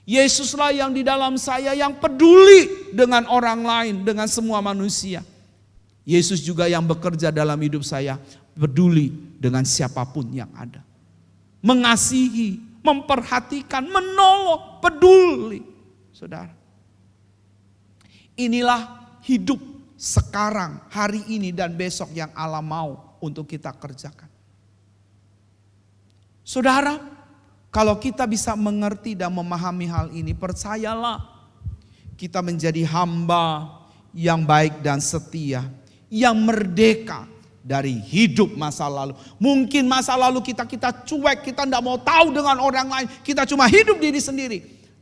Yesuslah yang di dalam saya yang peduli dengan orang lain, dengan semua manusia. Yesus juga yang bekerja dalam hidup saya, peduli dengan siapapun yang ada. Mengasihi, memperhatikan, menolong, peduli. saudara. Inilah hidup sekarang, hari ini dan besok yang Allah mau untuk kita kerjakan. Saudara, kalau kita bisa mengerti dan memahami hal ini, percayalah kita menjadi hamba yang baik dan setia, yang merdeka dari hidup masa lalu. Mungkin masa lalu kita cuek, kita tidak mau tahu dengan orang lain, kita cuma hidup diri sendiri.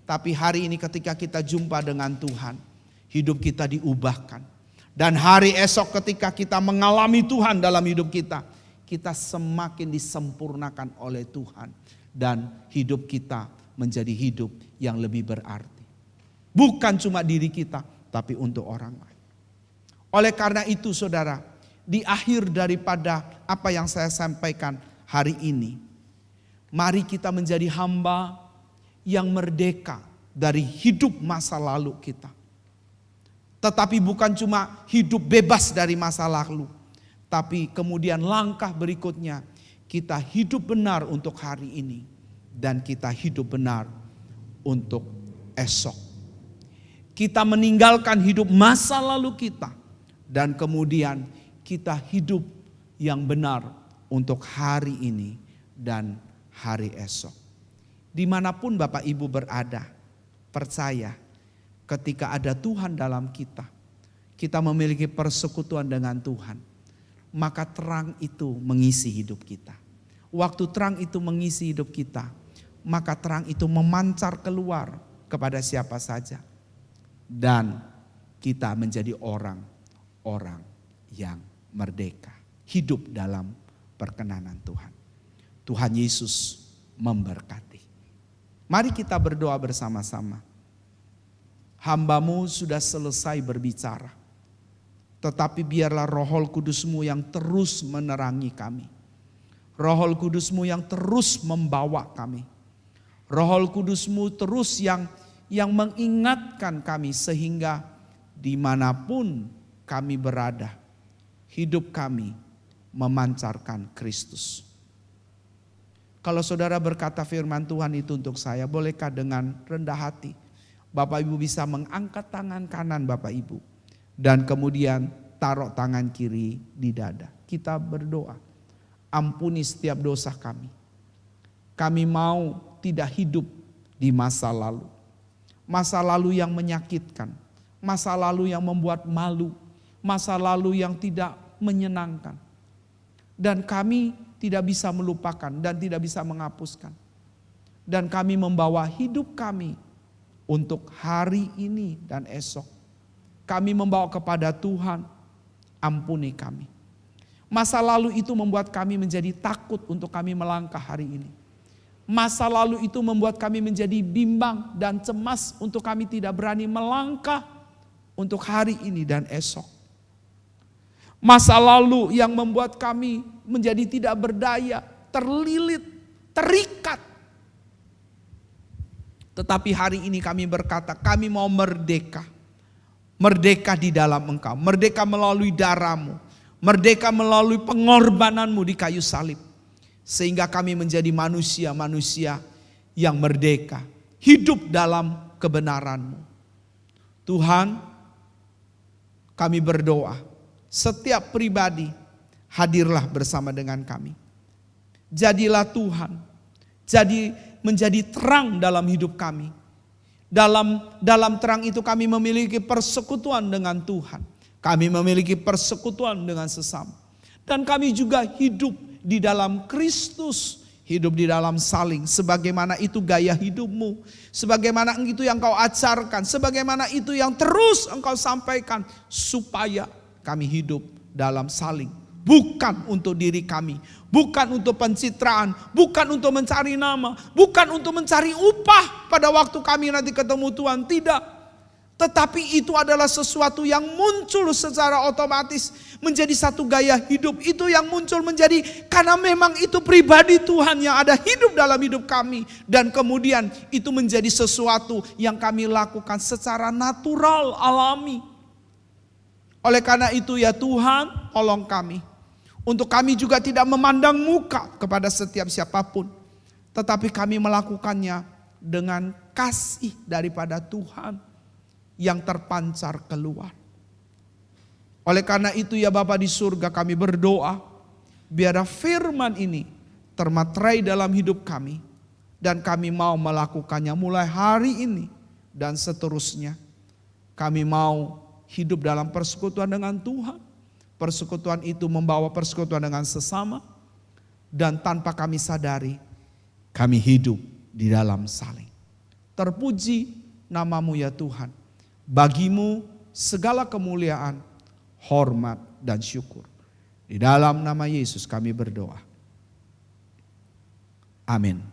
Tapi hari ini ketika kita jumpa dengan Tuhan, hidup kita diubahkan. Dan hari esok ketika kita mengalami Tuhan dalam hidup kita, kita semakin disempurnakan oleh Tuhan. Dan hidup kita menjadi hidup yang lebih berarti. Bukan cuma diri kita, tapi untuk orang lain. Oleh karena itu saudara, di akhir daripada apa yang saya sampaikan hari ini, mari kita menjadi hamba yang merdeka dari hidup masa lalu kita. Tetapi bukan cuma hidup bebas dari masa lalu, tapi kemudian langkah berikutnya kita hidup benar untuk hari ini dan kita hidup benar untuk esok. Kita meninggalkan hidup masa lalu kita dan kemudian kita hidup yang benar untuk hari ini dan hari esok. Dimanapun Bapak Ibu berada, percaya ketika ada Tuhan dalam kita, kita memiliki persekutuan dengan Tuhan, maka terang itu mengisi hidup kita. Waktu terang itu mengisi hidup kita, maka terang itu memancar keluar kepada siapa saja. Dan kita menjadi orang-orang yang merdeka, hidup dalam perkenanan Tuhan. Tuhan Yesus memberkati. Mari kita berdoa bersama-sama. Hamba-Mu sudah selesai berbicara. Tetapi biarlah Roh Kudus-Mu yang terus menerangi kami. Roh Kudus-Mu yang terus membawa kami. Roh Kudus-Mu terus yang mengingatkan kami sehingga dimanapun kami berada, hidup kami memancarkan Kristus. Kalau saudara berkata firman Tuhan itu untuk saya, bolehkah dengan rendah hati Bapak Ibu bisa mengangkat tangan kanan Bapak Ibu. Dan kemudian taruh tangan kiri di dada. Kita berdoa. Ampuni setiap dosa kami. Kami mau tidak hidup di masa lalu. Masa lalu yang menyakitkan. Masa lalu yang membuat malu. Masa lalu yang tidak menyenangkan. Dan kami tidak bisa melupakan dan tidak bisa menghapuskan. Dan kami membawa hidup kami untuk hari ini dan esok. Kami membawa kepada Tuhan, ampuni kami. Masa lalu itu membuat kami menjadi takut untuk kami melangkah hari ini. Masa lalu itu membuat kami menjadi bimbang dan cemas untuk kami tidak berani melangkah untuk hari ini dan esok. Masa lalu yang membuat kami menjadi tidak berdaya, terlilit, terikat. Tetapi hari ini kami berkata, kami mau merdeka. Merdeka di dalam Engkau. Merdeka melalui darah-Mu. Merdeka melalui pengorbanan-Mu di kayu salib. Sehingga kami menjadi manusia-manusia yang merdeka. Hidup dalam kebenaran-Mu. Tuhan, kami berdoa. Setiap pribadi hadirlah bersama dengan kami. Jadilah Tuhan. Menjadi terang dalam hidup kami. Dalam terang itu kami memiliki persekutuan dengan Tuhan. Kami memiliki persekutuan dengan sesama. Dan kami juga hidup di dalam Kristus. Hidup di dalam saling. Sebagaimana itu gaya hidupmu. Sebagaimana itu yang kau ajarkan. Sebagaimana itu yang terus engkau sampaikan. Supaya kami hidup dalam saling. Bukan untuk diri kami, bukan untuk pencitraan, bukan untuk mencari nama, bukan untuk mencari upah pada waktu kami nanti ketemu Tuhan, tidak. Tetapi itu adalah sesuatu yang muncul secara otomatis menjadi satu gaya hidup. Itu yang muncul menjadi karena memang itu pribadi Tuhan yang ada hidup dalam hidup kami. Dan kemudian itu menjadi sesuatu yang kami lakukan secara natural, alami. Oleh karena itu ya Tuhan, tolong kami. Untuk kami juga tidak memandang muka kepada setiap siapapun. Tetapi kami melakukannya dengan kasih daripada Tuhan yang terpancar keluar. Oleh karena itu ya Bapa di surga, kami berdoa biar firman ini termaterai dalam hidup kami. Dan kami mau melakukannya mulai hari ini dan seterusnya. Kami mau hidup dalam persekutuan dengan Tuhan. Persekutuan itu membawa persekutuan dengan sesama. Dan tanpa kami sadari, kami hidup di dalam saling. Terpuji nama-Mu ya Tuhan. Bagimu segala kemuliaan, hormat dan syukur. Di dalam nama Yesus kami berdoa. Amin.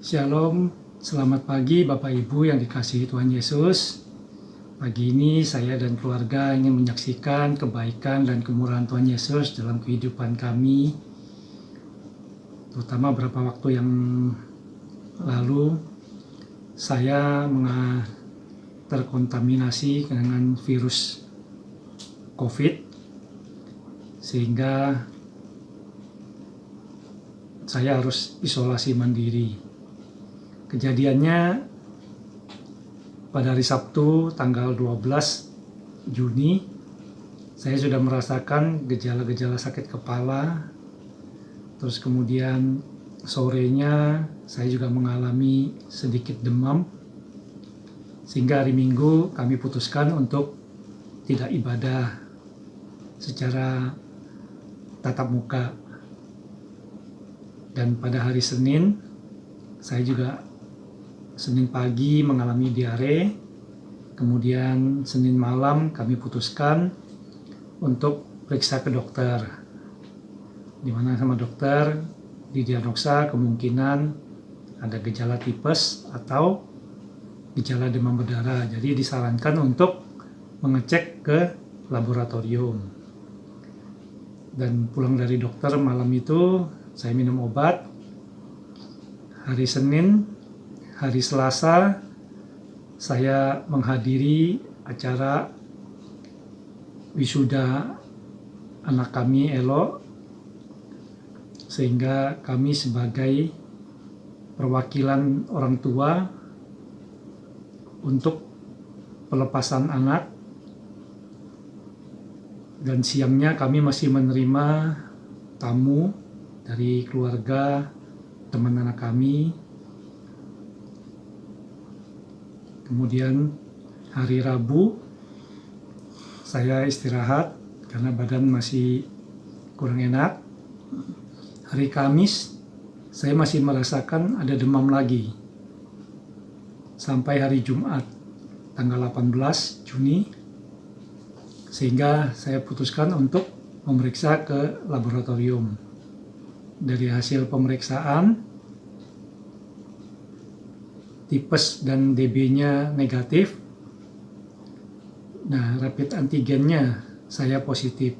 Shalom, selamat pagi Bapak Ibu yang dikasihi Tuhan Yesus. Pagi ini saya dan keluarga ingin menyaksikan kebaikan dan kemurahan Tuhan Yesus dalam kehidupan kami. Terutama beberapa waktu yang lalu saya terkontaminasi dengan virus COVID, sehingga saya harus isolasi mandiri. Kejadiannya pada hari Sabtu tanggal 12 Juni, saya sudah merasakan gejala-gejala sakit kepala. Terus kemudian sorenya saya juga mengalami sedikit demam. Sehingga hari Minggu kami putuskan untuk tidak ibadah secara tatap muka. Dan pada hari Senin, saya juga Senin pagi mengalami diare, kemudian Senin malam kami putuskan untuk periksa ke dokter, di mana sama dokter didiagnosa kemungkinan ada gejala tipes atau gejala demam berdarah. Jadi disarankan untuk mengecek ke laboratorium. Dan pulang dari dokter malam itu saya minum obat. Hari Senin, hari Selasa, saya menghadiri acara wisuda anak kami Elo, sehingga kami sebagai perwakilan orang tua untuk pelepasan anak. Dan siangnya kami masih menerima tamu dari keluarga teman anak kami. Kemudian hari Rabu saya istirahat karena badan masih kurang enak. Hari Kamis saya masih merasakan ada demam lagi. Sampai hari Jumat tanggal 18 Juni, sehingga saya putuskan untuk memeriksa ke laboratorium. Dari hasil pemeriksaan, tipes dan DB-nya negatif. Nah, rapid antigennya saya positif.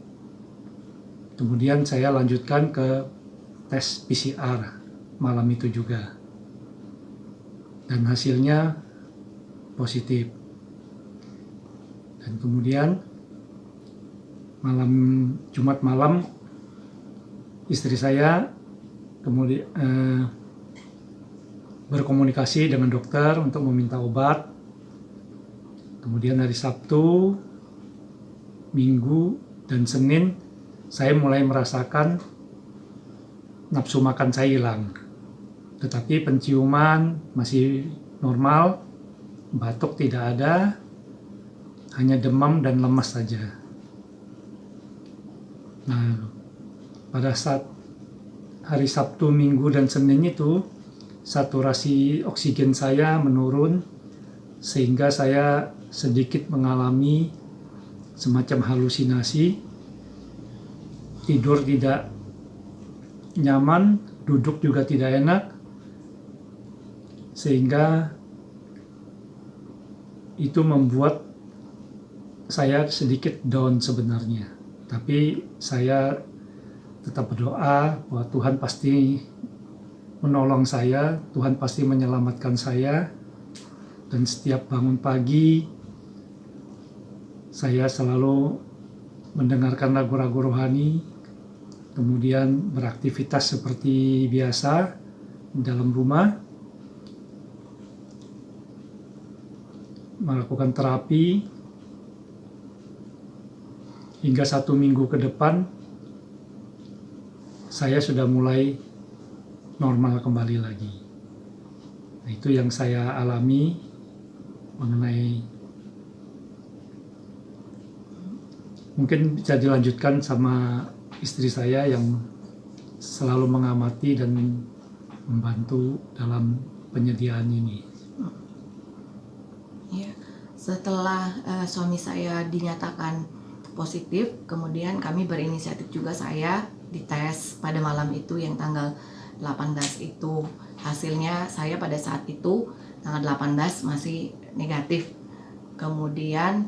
Kemudian saya lanjutkan ke tes PCR malam itu juga. Dan hasilnya positif. Dan kemudian Jumat malam istri saya kemudian berkomunikasi dengan dokter untuk meminta obat. Kemudian hari Sabtu, Minggu, dan Senin saya mulai merasakan nafsu makan saya hilang. Tetapi penciuman masih normal, batuk tidak ada, hanya demam dan lemas saja. Nah, pada saat hari Sabtu, Minggu, dan Senin itu saturasi oksigen saya menurun, sehingga saya sedikit mengalami semacam halusinasi, tidur tidak nyaman, duduk juga tidak enak, sehingga itu membuat saya sedikit down sebenarnya. Tapi saya tetap berdoa bahwa Tuhan pasti menolong saya, Tuhan pasti menyelamatkan saya. Dan setiap bangun pagi, saya selalu mendengarkan lagu-lagu rohani, kemudian beraktivitas seperti biasa di dalam rumah, melakukan terapi hingga 1 minggu ke depan saya sudah mulai normal kembali lagi. Nah, itu yang saya alami mengenai, mungkin bisa dilanjutkan sama istri saya yang selalu mengamati dan membantu dalam penyediaan ini. Ya, setelah suami saya dinyatakan positif, kemudian kami berinisiatif juga saya dites pada malam itu yang tanggal 18 itu. Hasilnya saya pada saat itu tanggal 18 masih negatif. Kemudian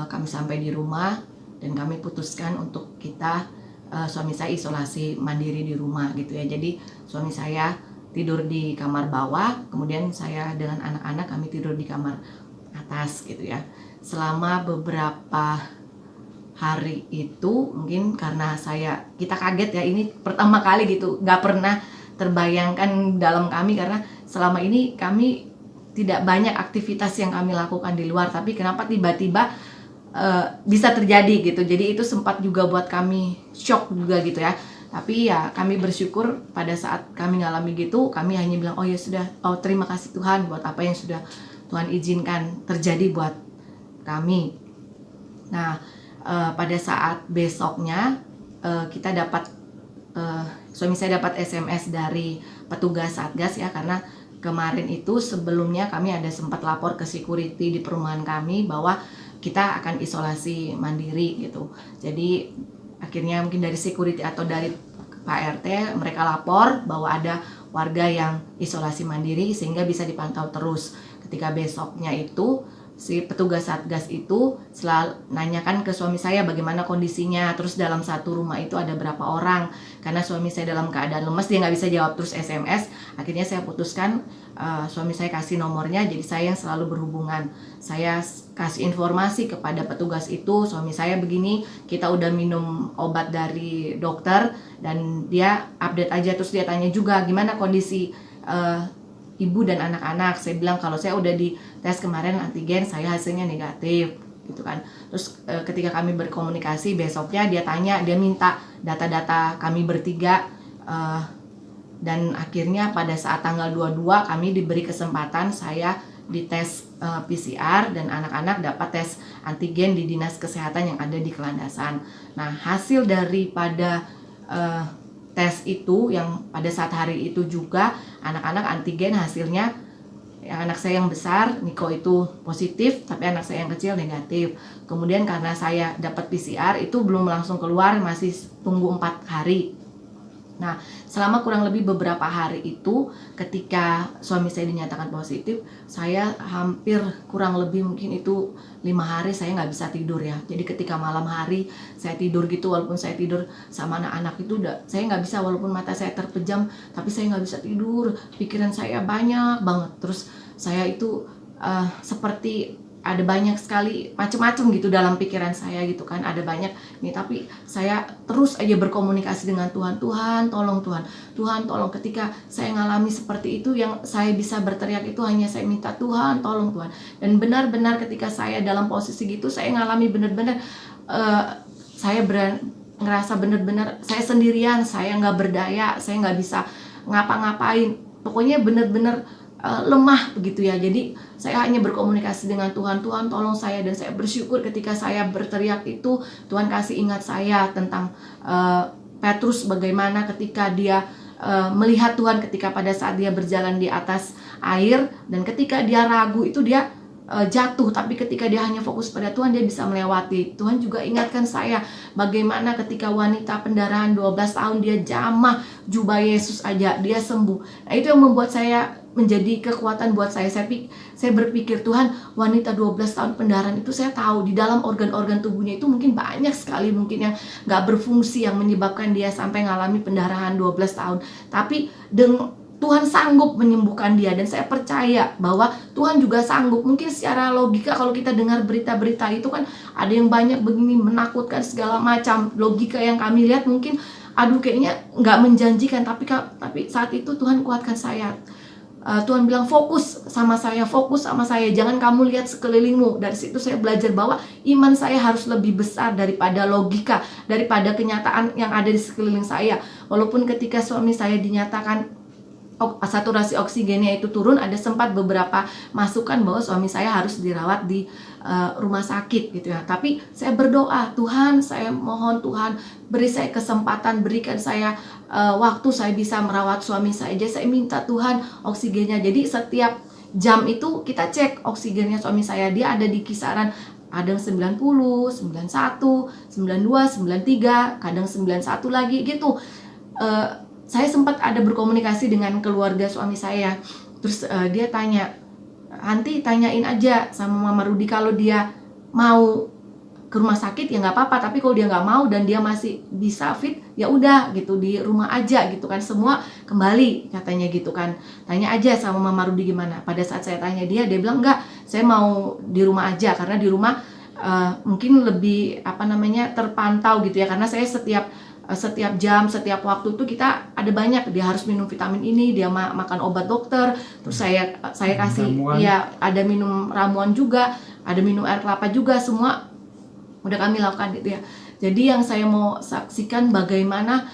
kami sampai di rumah dan kami putuskan untuk kita suami saya isolasi mandiri di rumah gitu ya. Jadi suami saya tidur di kamar bawah, kemudian saya dengan anak-anak kami tidur di kamar atas gitu ya. Selama beberapa hari itu mungkin karena kita kaget ya, ini pertama kali gitu, nggak pernah terbayangkan dalam kami karena selama ini kami tidak banyak aktivitas yang kami lakukan di luar, tapi kenapa tiba-tiba bisa terjadi gitu. Jadi itu sempat juga buat kami shock juga gitu ya. Tapi ya kami bersyukur pada saat kami ngalami gitu, kami hanya bilang oh ya sudah, oh terima kasih Tuhan buat apa yang sudah Tuhan izinkan terjadi buat kami. Nah pada saat besoknya kita dapat suami saya dapat SMS dari petugas Satgas ya, karena kemarin itu sebelumnya kami ada sempat lapor ke security di perumahan kami bahwa kita akan isolasi mandiri gitu. Jadi akhirnya mungkin dari security atau dari Pak RT mereka lapor bahwa ada warga yang isolasi mandiri sehingga bisa dipantau terus. Ketika besoknya itu si petugas Satgas itu selalu nanyakan ke suami saya bagaimana kondisinya, terus dalam satu rumah itu ada berapa orang. Karena suami saya dalam keadaan lemes, dia nggak bisa jawab terus SMS. Akhirnya saya putuskan suami saya kasih nomornya, jadi saya yang selalu berhubungan. Saya kasih informasi kepada petugas itu, suami saya begini, kita udah minum obat dari dokter dan dia update aja. Terus dia tanya juga gimana kondisi ibu dan anak-anak. Saya bilang kalau saya udah di tes kemarin antigen, saya hasilnya negatif gitu kan. Terus ketika kami berkomunikasi besoknya dia minta data-data kami bertiga dan akhirnya pada saat tanggal 22 kami diberi kesempatan saya dites PCR dan anak-anak dapat tes antigen di dinas kesehatan yang ada di Kelandasan. Nah hasil daripada tes itu yang pada saat hari itu juga anak-anak antigen hasilnya, yang anak saya yang besar Niko itu positif, tapi anak saya yang kecil negatif. Kemudian karena saya dapat PCR itu belum langsung keluar, masih tunggu 4 hari. Nah selama kurang lebih beberapa hari itu ketika suami saya dinyatakan positif, saya hampir kurang lebih mungkin itu 5 hari saya nggak bisa tidur ya. Jadi ketika malam hari saya tidur gitu, walaupun saya tidur sama anak-anak itu saya nggak bisa, walaupun mata saya terpejam tapi saya nggak bisa tidur, pikiran saya banyak banget. Terus saya itu seperti ada banyak sekali macam-macam gitu dalam pikiran saya gitu kan, ada banyak nih, tapi saya terus aja berkomunikasi dengan Tuhan. Tuhan tolong, Tuhan tolong. Ketika saya ngalami seperti itu, yang saya bisa berteriak itu hanya saya minta Tuhan tolong Tuhan. Dan benar-benar ketika saya dalam posisi gitu, saya ngalami benar-benar saya ngerasa benar-benar saya sendirian, saya nggak berdaya, saya nggak bisa ngapa-ngapain, pokoknya benar-benar lemah begitu ya. Jadi saya hanya berkomunikasi dengan Tuhan, Tuhan tolong saya. Dan saya bersyukur ketika saya berteriak itu, Tuhan kasih ingat saya tentang Petrus, bagaimana ketika dia melihat Tuhan ketika pada saat dia berjalan di atas air, dan ketika dia ragu itu dia jatuh, tapi ketika dia hanya fokus pada Tuhan dia bisa melewati. Tuhan juga ingatkan saya bagaimana ketika wanita pendarahan 12 tahun dia jamah jubah Yesus aja dia sembuh. Nah itu yang membuat saya menjadi kekuatan buat saya. Saya berpikir Tuhan, wanita 12 tahun pendarahan itu saya tahu di dalam organ-organ tubuhnya itu mungkin banyak sekali mungkin yang gak berfungsi yang menyebabkan dia sampai ngalami pendarahan 12 tahun. Tapi Tuhan sanggup menyembuhkan dia, dan saya percaya bahwa Tuhan juga sanggup. Mungkin secara logika kalau kita dengar berita-berita itu kan ada yang banyak begini menakutkan segala macam, logika yang kami lihat mungkin aduh kayaknya nggak menjanjikan, tapi saat itu Tuhan kuatkan saya. Tuhan bilang fokus sama saya, jangan kamu lihat sekelilingmu. Dari situ saya belajar bahwa iman saya harus lebih besar daripada logika, daripada kenyataan yang ada di sekeliling saya. Walaupun ketika suami saya dinyatakan saturasi oksigennya itu turun, ada sempat beberapa masukan bahwa suami saya harus dirawat di rumah sakit gitu ya. Tapi saya berdoa, Tuhan, saya mohon Tuhan beri saya kesempatan, berikan saya waktu saya bisa merawat suami saya. Jadi saya minta Tuhan oksigennya. Jadi setiap jam itu kita cek oksigennya suami saya, dia ada di kisaran kadang 90, 91, 92, 93, kadang 91 lagi gitu. Saya sempat ada berkomunikasi dengan keluarga suami saya. Terus dia tanya, "Anti, tanyain aja sama Mama Rudi, kalau dia mau ke rumah sakit ya nggak apa-apa, tapi kalau dia nggak mau dan dia masih bisa fit, ya udah gitu, di rumah aja gitu kan, semua kembali," katanya gitu kan. "Tanya aja sama Mama Rudi gimana." Pada saat saya tanya dia bilang, "Enggak, saya mau di rumah aja, karena di rumah mungkin lebih terpantau gitu ya, karena saya setiap jam, setiap waktu itu kita ada banyak, dia harus minum vitamin ini, dia makan obat dokter, terus saya kasih ramuan. ya, ada minum ramuan juga, ada minum air kelapa juga, semua udah kami lakukan gitu ya. Jadi yang saya mau saksikan bagaimana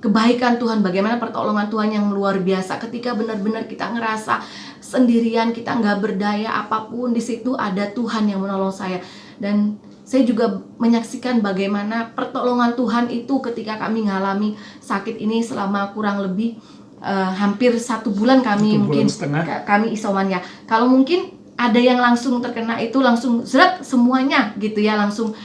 kebaikan Tuhan, bagaimana pertolongan Tuhan yang luar biasa ketika benar-benar kita ngerasa sendirian, kita nggak berdaya apapun, di situ ada Tuhan yang menolong saya. Dan saya juga menyaksikan bagaimana pertolongan Tuhan itu ketika kami mengalami sakit ini selama kurang lebih hampir 1 bulan kami 1 bulan mungkin setengah. kami isoman ya. Kalau mungkin ada yang langsung terkena itu langsung zret semuanya gitu ya, langsung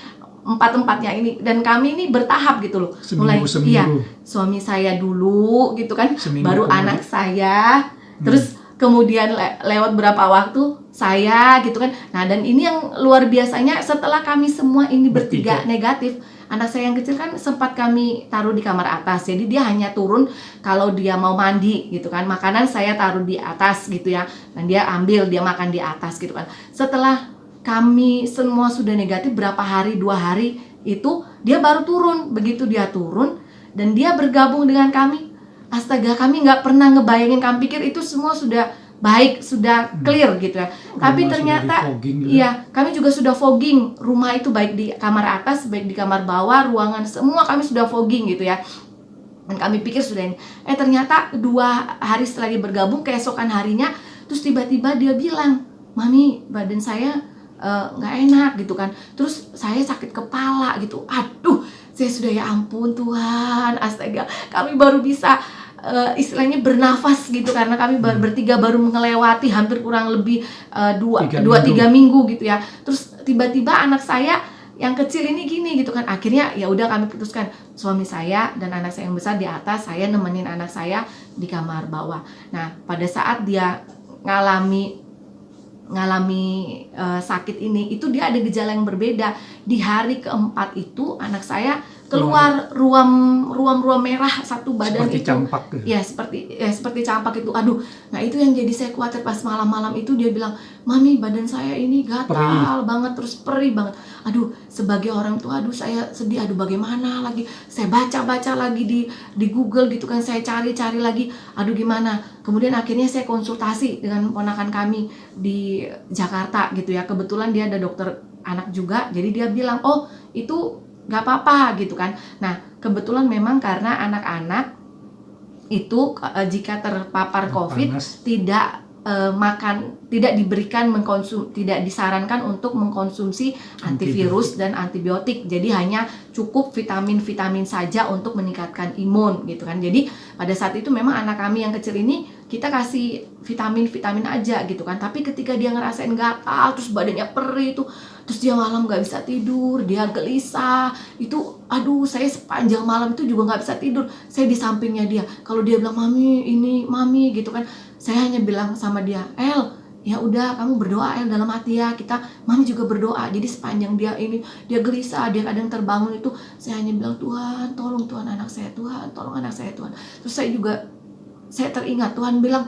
4-empatnya ini, dan kami ini bertahap gitu loh. Seminggu. Iya, suami saya dulu gitu kan, Seminggu baru kemudian. anak saya, terus kemudian lewat berapa waktu saya gitu kan. Nah, dan ini yang luar biasanya, setelah kami semua ini bertiga negatif, anak saya yang kecil kan sempat kami taruh di kamar atas. Jadi dia hanya turun kalau dia mau mandi gitu kan. Makanan saya taruh di atas gitu ya, dan dia ambil, dia makan di atas gitu kan. Setelah kami semua sudah negatif berapa hari, 2 hari itu dia baru turun. Begitu dia turun dan dia bergabung dengan kami, astaga, kami nggak pernah ngebayangin, kami pikir itu semua sudah baik, sudah clear gitu ya. Tapi ternyata iya, kami juga sudah fogging rumah itu, baik di kamar atas, baik di kamar bawah, ruangan semua kami sudah fogging gitu ya. Dan kami pikir sudah ini. Ternyata 2 hari setelah dia bergabung, keesokan harinya, terus tiba-tiba dia bilang, "Mami, badan saya nggak enak gitu kan. Terus saya sakit kepala gitu." Aduh, saya sudah, ya ampun Tuhan, astaga, kami baru bisa istilahnya bernafas gitu, karena kami bertiga baru melewati hampir kurang lebih 2-3 minggu gitu ya. Terus tiba-tiba anak saya yang kecil ini gini gitu kan. Akhirnya ya udah kami putuskan, suami saya dan anak saya yang besar di atas, saya nemenin anak saya di kamar bawah. Nah, pada saat dia ngalami sakit ini, itu dia ada gejala yang berbeda. Di hari keempat itu anak saya keluar ruam merah satu badan, seperti itu campak ya, seperti campak itu. Aduh, nah itu yang jadi saya khawatir. Pas malam-malam itu dia bilang, "Mami, badan saya ini gatal banget, terus perih banget." Aduh, sebagai orang tua, aduh saya sedih. Aduh, bagaimana lagi, saya baca lagi di Google gitu kan, saya cari lagi, aduh gimana. Kemudian akhirnya saya konsultasi dengan ponakan kami di Jakarta gitu ya. Kebetulan dia ada dokter anak juga, jadi dia bilang, "Oh, itu nggak apa-apa," gitu kan. Nah, kebetulan memang karena anak-anak itu jika terpapar COVID tidak diberikan tidak disarankan untuk mengkonsumsi antivirus dan antibiotik. Jadi hanya cukup vitamin saja untuk meningkatkan imun gitu kan. Jadi pada saat itu memang anak kami yang kecil ini kita kasih vitamin aja gitu kan. Tapi ketika dia ngerasain gatal, terus badannya perih itu, terus dia malam nggak bisa tidur, dia gelisah, itu aduh, saya sepanjang malam itu juga nggak bisa tidur. Saya di sampingnya dia, kalau dia bilang, "Mami, ini Mami," gitu kan, saya hanya bilang sama dia, "El, ya udah kamu berdoa El dalam hati ya, Mami juga berdoa." Jadi sepanjang dia gelisah, dia kadang terbangun itu, saya hanya bilang, "Tuhan, tolong Tuhan anak saya, Tuhan, tolong anak saya Tuhan." Terus saya teringat Tuhan bilang,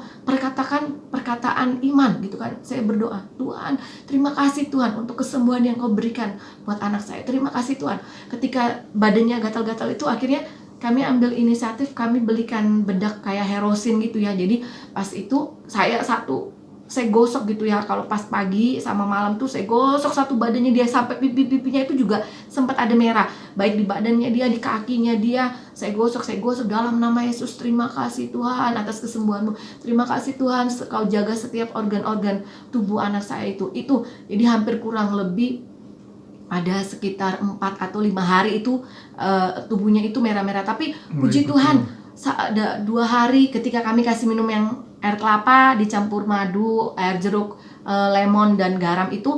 perkataan iman gitu kan. Saya berdoa, "Tuhan, terima kasih Tuhan untuk kesembuhan yang Kau berikan buat anak saya. Terima kasih Tuhan." Ketika badannya gatal-gatal itu, akhirnya kami ambil inisiatif, kami belikan bedak kayak Herosin gitu ya. Jadi pas itu saya gosok gitu ya, kalau pas pagi sama malam tuh saya gosok satu badannya dia sampai pipi-pipinya itu juga sempat ada merah, baik di badannya dia, di kakinya dia, saya gosok dalam nama Yesus. Terima kasih Tuhan atas kesembuhanmu, terima kasih Tuhan kau jaga setiap organ-organ tubuh anak saya itu. Jadi hampir kurang lebih ada sekitar 4 atau 5 hari itu tubuhnya itu merah-merah. Tapi puji Tuhan, ada 2 hari ketika kami kasih minum yang air kelapa dicampur madu, air jeruk, lemon dan garam itu,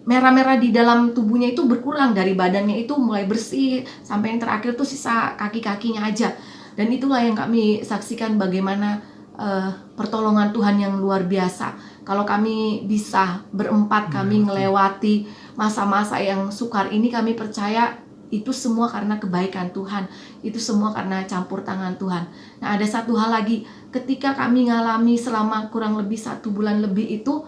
merah-merah di dalam tubuhnya itu berkurang, dari badannya itu mulai bersih, sampai yang terakhir tuh sisa kaki-kakinya aja. Dan itulah yang kami saksikan bagaimana pertolongan Tuhan yang luar biasa. Kalau kami bisa berempat, kami ngelewati masa-masa yang sukar ini, kami percaya itu semua karena kebaikan Tuhan, itu semua karena campur tangan Tuhan. Nah, ada satu hal lagi, ketika kami ngalami selama kurang lebih 1 bulan lebih itu,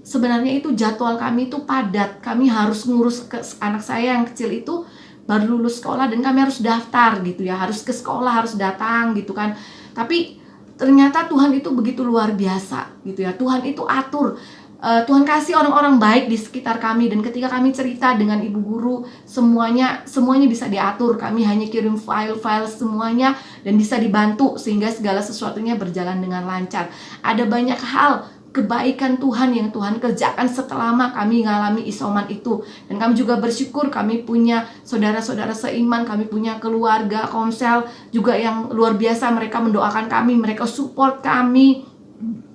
sebenarnya itu jadwal kami itu padat. Kami harus ngurus ke anak saya yang kecil itu baru lulus sekolah, dan kami harus daftar gitu ya, harus ke sekolah, harus datang gitu kan. Tapi ternyata Tuhan itu begitu luar biasa gitu ya. Tuhan itu atur. Tuhan kasih orang-orang baik di sekitar kami, dan ketika kami cerita dengan ibu guru, semuanya bisa diatur. Kami hanya kirim file-file semuanya dan bisa dibantu sehingga segala sesuatunya berjalan dengan lancar. Ada banyak hal kebaikan Tuhan yang Tuhan kerjakan setelah kami mengalami isoman itu. Dan kami juga bersyukur kami punya saudara-saudara seiman, kami punya keluarga komsel juga yang luar biasa. Mereka mendoakan kami, mereka support kami,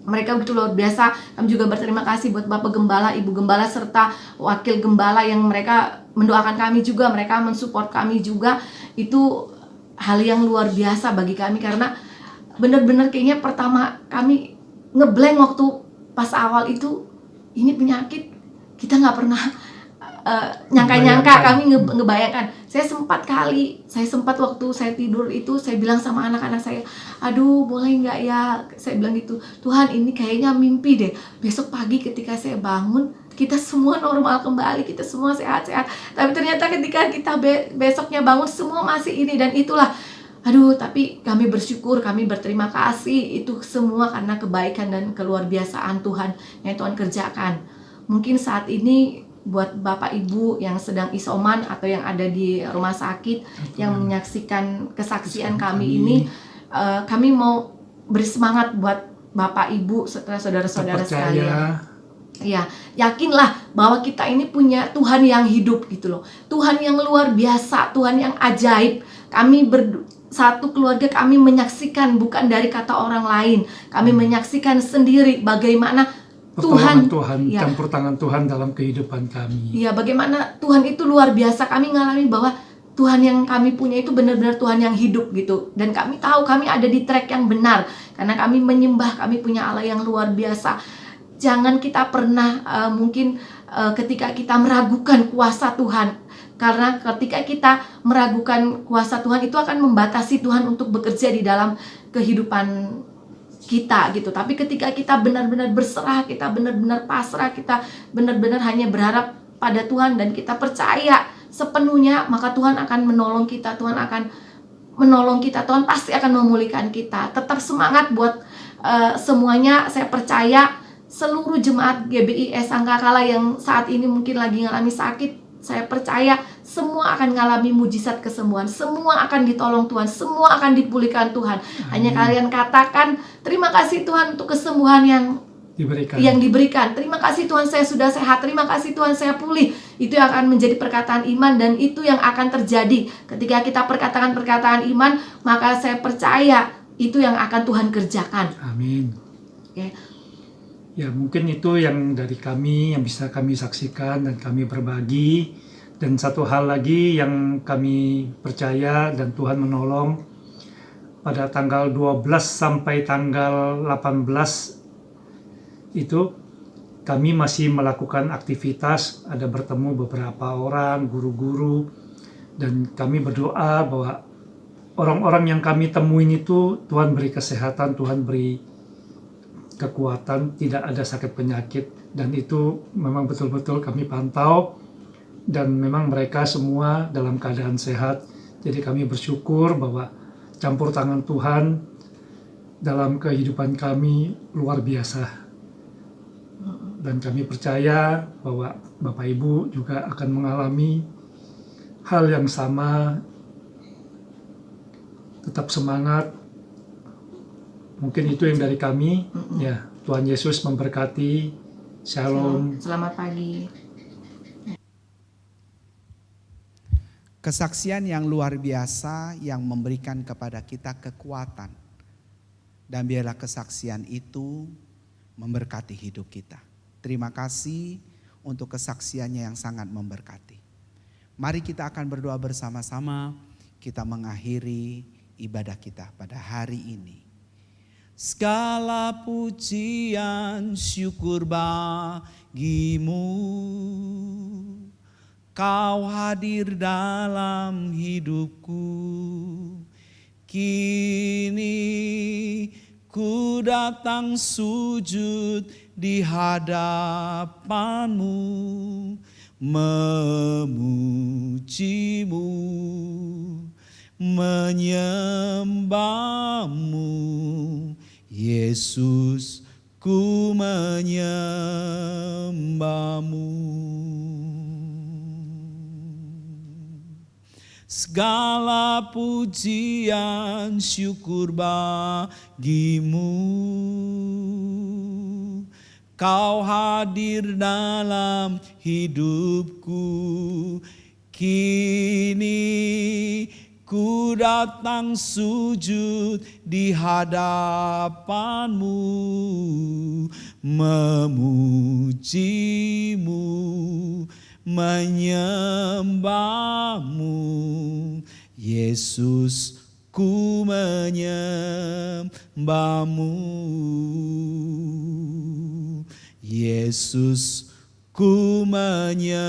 mereka begitu luar biasa. Kami juga berterima kasih buat Bapak Gembala, Ibu Gembala, serta Wakil Gembala yang mereka mendoakan kami juga, mereka mensupport kami juga. Itu hal yang luar biasa bagi kami, karena benar-benar kayaknya pertama kami ngeblank waktu pas awal itu, ini penyakit kita nggak pernah nyangka-nyangka. Kami ngebayangkan. Saya sempat waktu saya tidur itu, saya bilang sama anak-anak saya, aduh boleh nggak ya, saya bilang gitu, Tuhan ini kayaknya mimpi deh, besok pagi ketika saya bangun kita semua normal kembali, kita semua sehat-sehat. Tapi ternyata ketika kita besoknya bangun semua masih ini, dan itulah, aduh, tapi kami bersyukur, kami berterima kasih, itu semua karena kebaikan dan keluar biasaan Tuhan yang Tuhan kerjakan. Mungkin saat ini buat Bapak Ibu yang sedang isoman atau yang ada di rumah sakit yang menyaksikan kesaksian kami ini, kami mau beri semangat buat Bapak Ibu serta saudara-saudara sekalian. Ya, yakinlah bahwa kita ini punya Tuhan yang hidup gitu loh. Tuhan yang luar biasa, Tuhan yang ajaib. Kami satu keluarga kami menyaksikan, bukan dari kata orang lain. Kami menyaksikan sendiri bagaimana Tuhan, ya, campur tangan Tuhan dalam kehidupan kami. Iya, bagaimana Tuhan itu luar biasa. Kami ngalami bahwa Tuhan yang kami punya itu benar-benar Tuhan yang hidup gitu. Dan kami tahu kami ada di track yang benar, karena kami menyembah, kami punya Allah yang luar biasa. Jangan kita pernah ketika kita meragukan kuasa Tuhan. Karena ketika kita meragukan kuasa Tuhan, itu akan membatasi Tuhan untuk bekerja di dalam kehidupan kita gitu. Tapi ketika kita benar-benar berserah, kita benar-benar pasrah, kita benar-benar hanya berharap pada Tuhan dan kita percaya sepenuhnya, maka Tuhan akan menolong kita. Tuhan akan menolong kita, Tuhan pasti akan memulihkan kita. Tetap semangat buat semuanya. Saya percaya seluruh jemaat GBI Sangkakala yang saat ini mungkin lagi ngalami sakit, saya percaya semua akan mengalami mujizat kesembuhan. Semua akan ditolong Tuhan, semua akan dipulihkan Tuhan. Hanya kalian katakan, terima kasih Tuhan untuk kesembuhan yang diberikan. Terima kasih Tuhan, saya sudah sehat. Terima kasih Tuhan, saya pulih. Itu yang akan menjadi perkataan iman, dan itu yang akan terjadi. Ketika kita perkatakan perkataan iman, maka saya percaya itu yang akan Tuhan kerjakan. Amin. Oke. Ya, mungkin itu yang dari kami, yang bisa kami saksikan dan kami berbagi. Dan satu hal lagi yang kami percaya dan Tuhan menolong, pada tanggal 12 sampai tanggal 18 itu kami masih melakukan aktivitas, ada bertemu beberapa orang, guru-guru, dan kami berdoa bahwa orang-orang yang kami temuin itu Tuhan beri kesehatan, Tuhan beri kekuatan, tidak ada sakit penyakit, dan itu memang betul-betul kami pantau, dan memang mereka semua dalam keadaan sehat. Jadi kami bersyukur bahwa campur tangan Tuhan dalam kehidupan kami luar biasa. Dan kami percaya bahwa Bapak Ibu juga akan mengalami hal yang sama. Tetap semangat. Mungkin itu yang dari kami. Ya, Tuhan Yesus memberkati. Shalom. Selamat pagi. Kesaksian yang luar biasa yang memberikan kepada kita kekuatan. Dan biarlah kesaksian itu memberkati hidup kita. Terima kasih untuk kesaksiannya yang sangat memberkati. Mari kita akan berdoa bersama-sama. Kita mengakhiri ibadah kita pada hari ini. Segala pujian syukur bagimu. Kau hadir dalam hidupku. Kini ku datang sujud di hadapanmu, memujimu, menyembahmu. Yesus, ku menyembahmu. Segala pujian syukur bagimu. Kau hadir dalam hidupku. Kini ku datang sujud di hadapanmu, memujimu, menyembahmu. Yesus, ku menyembahmu. Yesus, ku menyembahmu.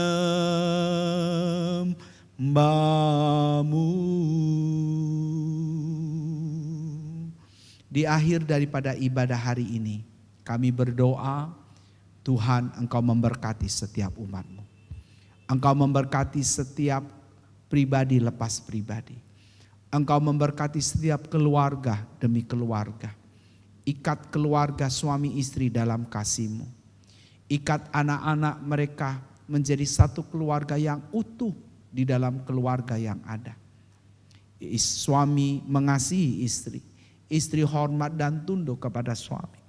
Di akhir daripada ibadah hari ini, kami berdoa, Tuhan, Engkau memberkati setiap umat-Mu. Engkau memberkati setiap pribadi lepas pribadi. Engkau memberkati setiap keluarga demi keluarga. Ikat keluarga suami istri dalam kasih-Mu. Ikat anak-anak mereka menjadi satu keluarga yang utuh di dalam keluarga yang ada. Suami mengasihi istri. Istri hormat dan tunduk kepada suami.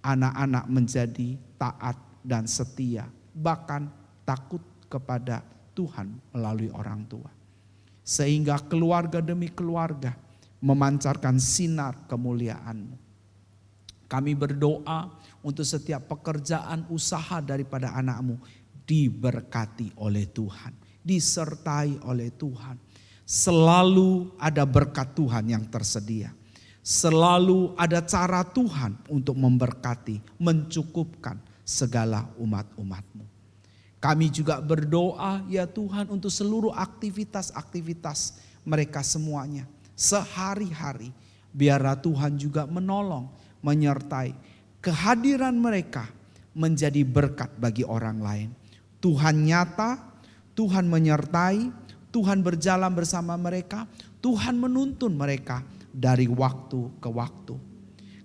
Anak-anak menjadi taat dan setia. Bahkan takut kepada Tuhan melalui orang tua. Sehingga keluarga demi keluarga memancarkan sinar kemuliaan-Mu. Kami berdoa untuk setiap pekerjaan usaha daripada anak-Mu diberkati oleh Tuhan. Disertai oleh Tuhan. Selalu ada berkat Tuhan yang tersedia. Selalu ada cara Tuhan untuk memberkati, mencukupkan segala umat-umat-Mu. Kami juga berdoa ya Tuhan untuk seluruh aktivitas-aktivitas mereka semuanya. Sehari-hari biarlah Tuhan juga menolong, menyertai. Kehadiran mereka menjadi berkat bagi orang lain. Tuhan nyata, Tuhan menyertai, Tuhan berjalan bersama mereka, Tuhan menuntun mereka dari waktu ke waktu.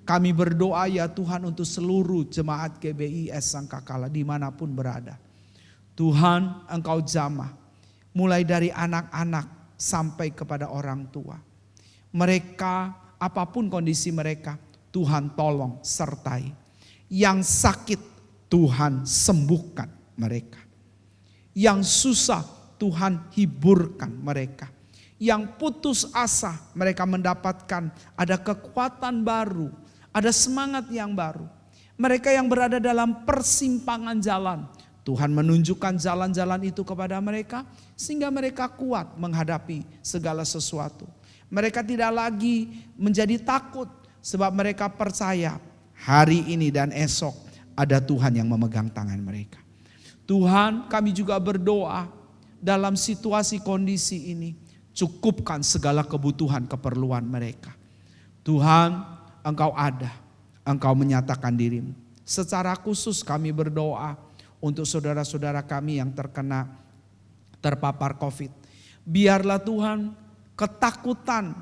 Kami berdoa ya Tuhan untuk seluruh jemaat GBIS Sangkakala dimanapun berada. Tuhan, Engkau jamah mulai dari anak-anak sampai kepada orang tua. Mereka apapun kondisi mereka, Tuhan tolong sertai. Yang sakit Tuhan sembuhkan mereka. Yang susah Tuhan hiburkan mereka. Yang putus asa mereka mendapatkan ada kekuatan baru, ada semangat yang baru. Mereka yang berada dalam persimpangan jalan, Tuhan menunjukkan jalan-jalan itu kepada mereka sehingga mereka kuat menghadapi segala sesuatu. Mereka tidak lagi menjadi takut sebab mereka percaya hari ini dan esok ada Tuhan yang memegang tangan mereka. Tuhan, kami juga berdoa dalam situasi kondisi ini, cukupkan segala kebutuhan keperluan mereka. Tuhan, Engkau ada, Engkau menyatakan diri-Mu. Secara khusus kami berdoa untuk saudara-saudara kami yang terpapar COVID. Biarlah Tuhan Ketakutan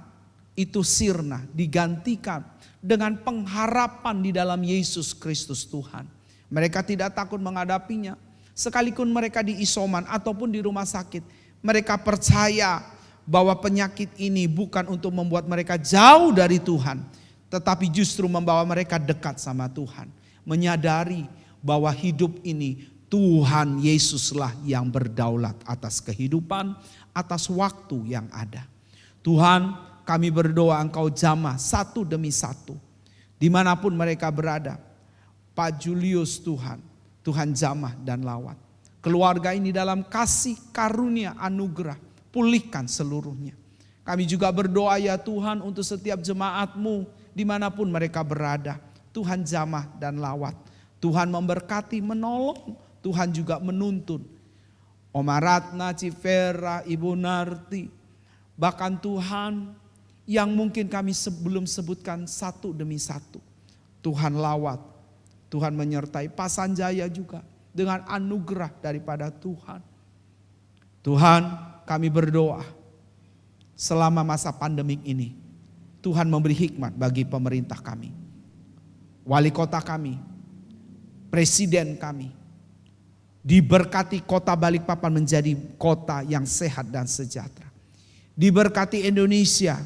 itu sirna, digantikan dengan pengharapan di dalam Yesus Kristus Tuhan. Mereka tidak takut menghadapinya. Sekalipun mereka di isoman ataupun di rumah sakit, mereka percaya bahwa penyakit ini bukan untuk membuat mereka jauh dari Tuhan, tetapi justru membawa mereka dekat sama Tuhan. Menyadari bahwa hidup ini Tuhan Yesuslah yang berdaulat atas kehidupan, atas waktu yang ada. Tuhan, kami berdoa Engkau jamah satu demi satu, dimanapun mereka berada. Pak Julius Tuhan jamah dan lawat. Keluarga ini dalam kasih karunia anugerah, pulihkan seluruhnya. Kami juga berdoa ya Tuhan untuk setiap jemaat-Mu dimanapun mereka berada. Tuhan jamah dan lawat. Tuhan memberkati, menolong. Tuhan juga menuntun. Oma Ratna, Civera, Ibu Narti. Bahkan Tuhan yang mungkin kami belum sebutkan satu demi satu. Tuhan lawat. Tuhan menyertai Pak Sanjaya juga dengan anugerah daripada Tuhan. Tuhan, kami berdoa selama masa pandemik ini, Tuhan memberi hikmat bagi pemerintah kami, wali kota kami, presiden kami. Diberkati kota Balikpapan menjadi kota yang sehat dan sejahtera. Diberkati Indonesia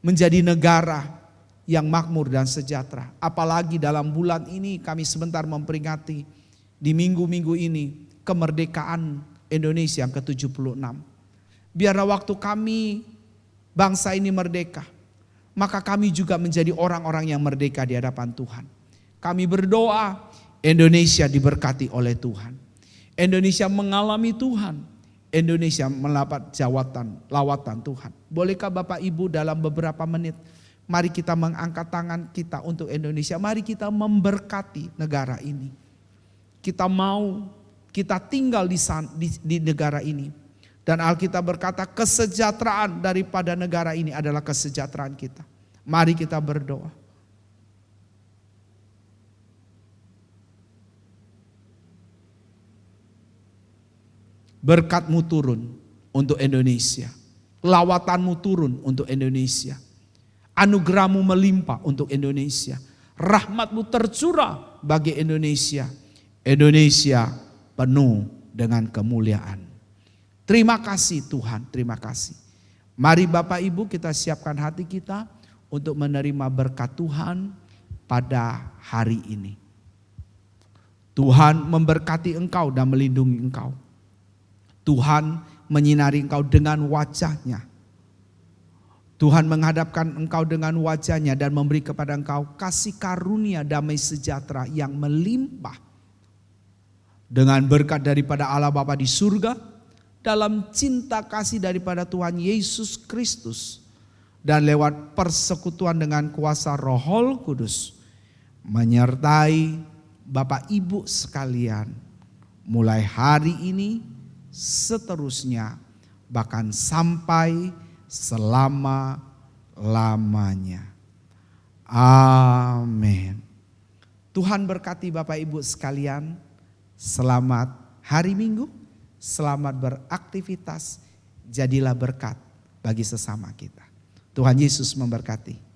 menjadi negara yang makmur dan sejahtera. Apalagi dalam bulan ini kami sebentar memperingati di minggu-minggu ini kemerdekaan Indonesia yang ke-76. Biarlah waktu kami bangsa ini merdeka, maka kami juga menjadi orang-orang yang merdeka di hadapan Tuhan. Kami berdoa Indonesia diberkati oleh Tuhan. Indonesia mengalami Tuhan. Indonesia mendapat lawatan Tuhan. Bolehkah Bapak Ibu dalam beberapa menit, mari kita mengangkat tangan kita untuk Indonesia. Mari kita memberkati negara ini. Kita tinggal di negara ini. Dan Alkitab berkata kesejahteraan daripada negara ini adalah kesejahteraan kita. Mari kita berdoa. Berkat-Mu turun untuk Indonesia. Lawatan-Mu turun untuk Indonesia. Anugerah-Mu melimpah untuk Indonesia. Rahmat-Mu tercurah bagi Indonesia. Indonesia penuh dengan kemuliaan. Terima kasih Tuhan, terima kasih. Mari Bapak Ibu kita siapkan hati kita untuk menerima berkat Tuhan pada hari ini. Tuhan memberkati engkau dan melindungi engkau. Tuhan menyinari engkau dengan wajah-Nya. Tuhan menghadapkan engkau dengan wajah-Nya dan memberi kepada engkau kasih karunia damai sejahtera yang melimpah. Dengan berkat daripada Allah Bapa di surga, dalam cinta kasih daripada Tuhan Yesus Kristus, dan lewat persekutuan dengan kuasa Roh Kudus, menyertai Bapak Ibu sekalian, mulai hari ini, seterusnya, bahkan sampai selama-lamanya. Amin. Tuhan berkati Bapak Ibu sekalian. Selamat hari Minggu, selamat beraktivitas, jadilah berkat bagi sesama kita. Tuhan Yesus memberkati.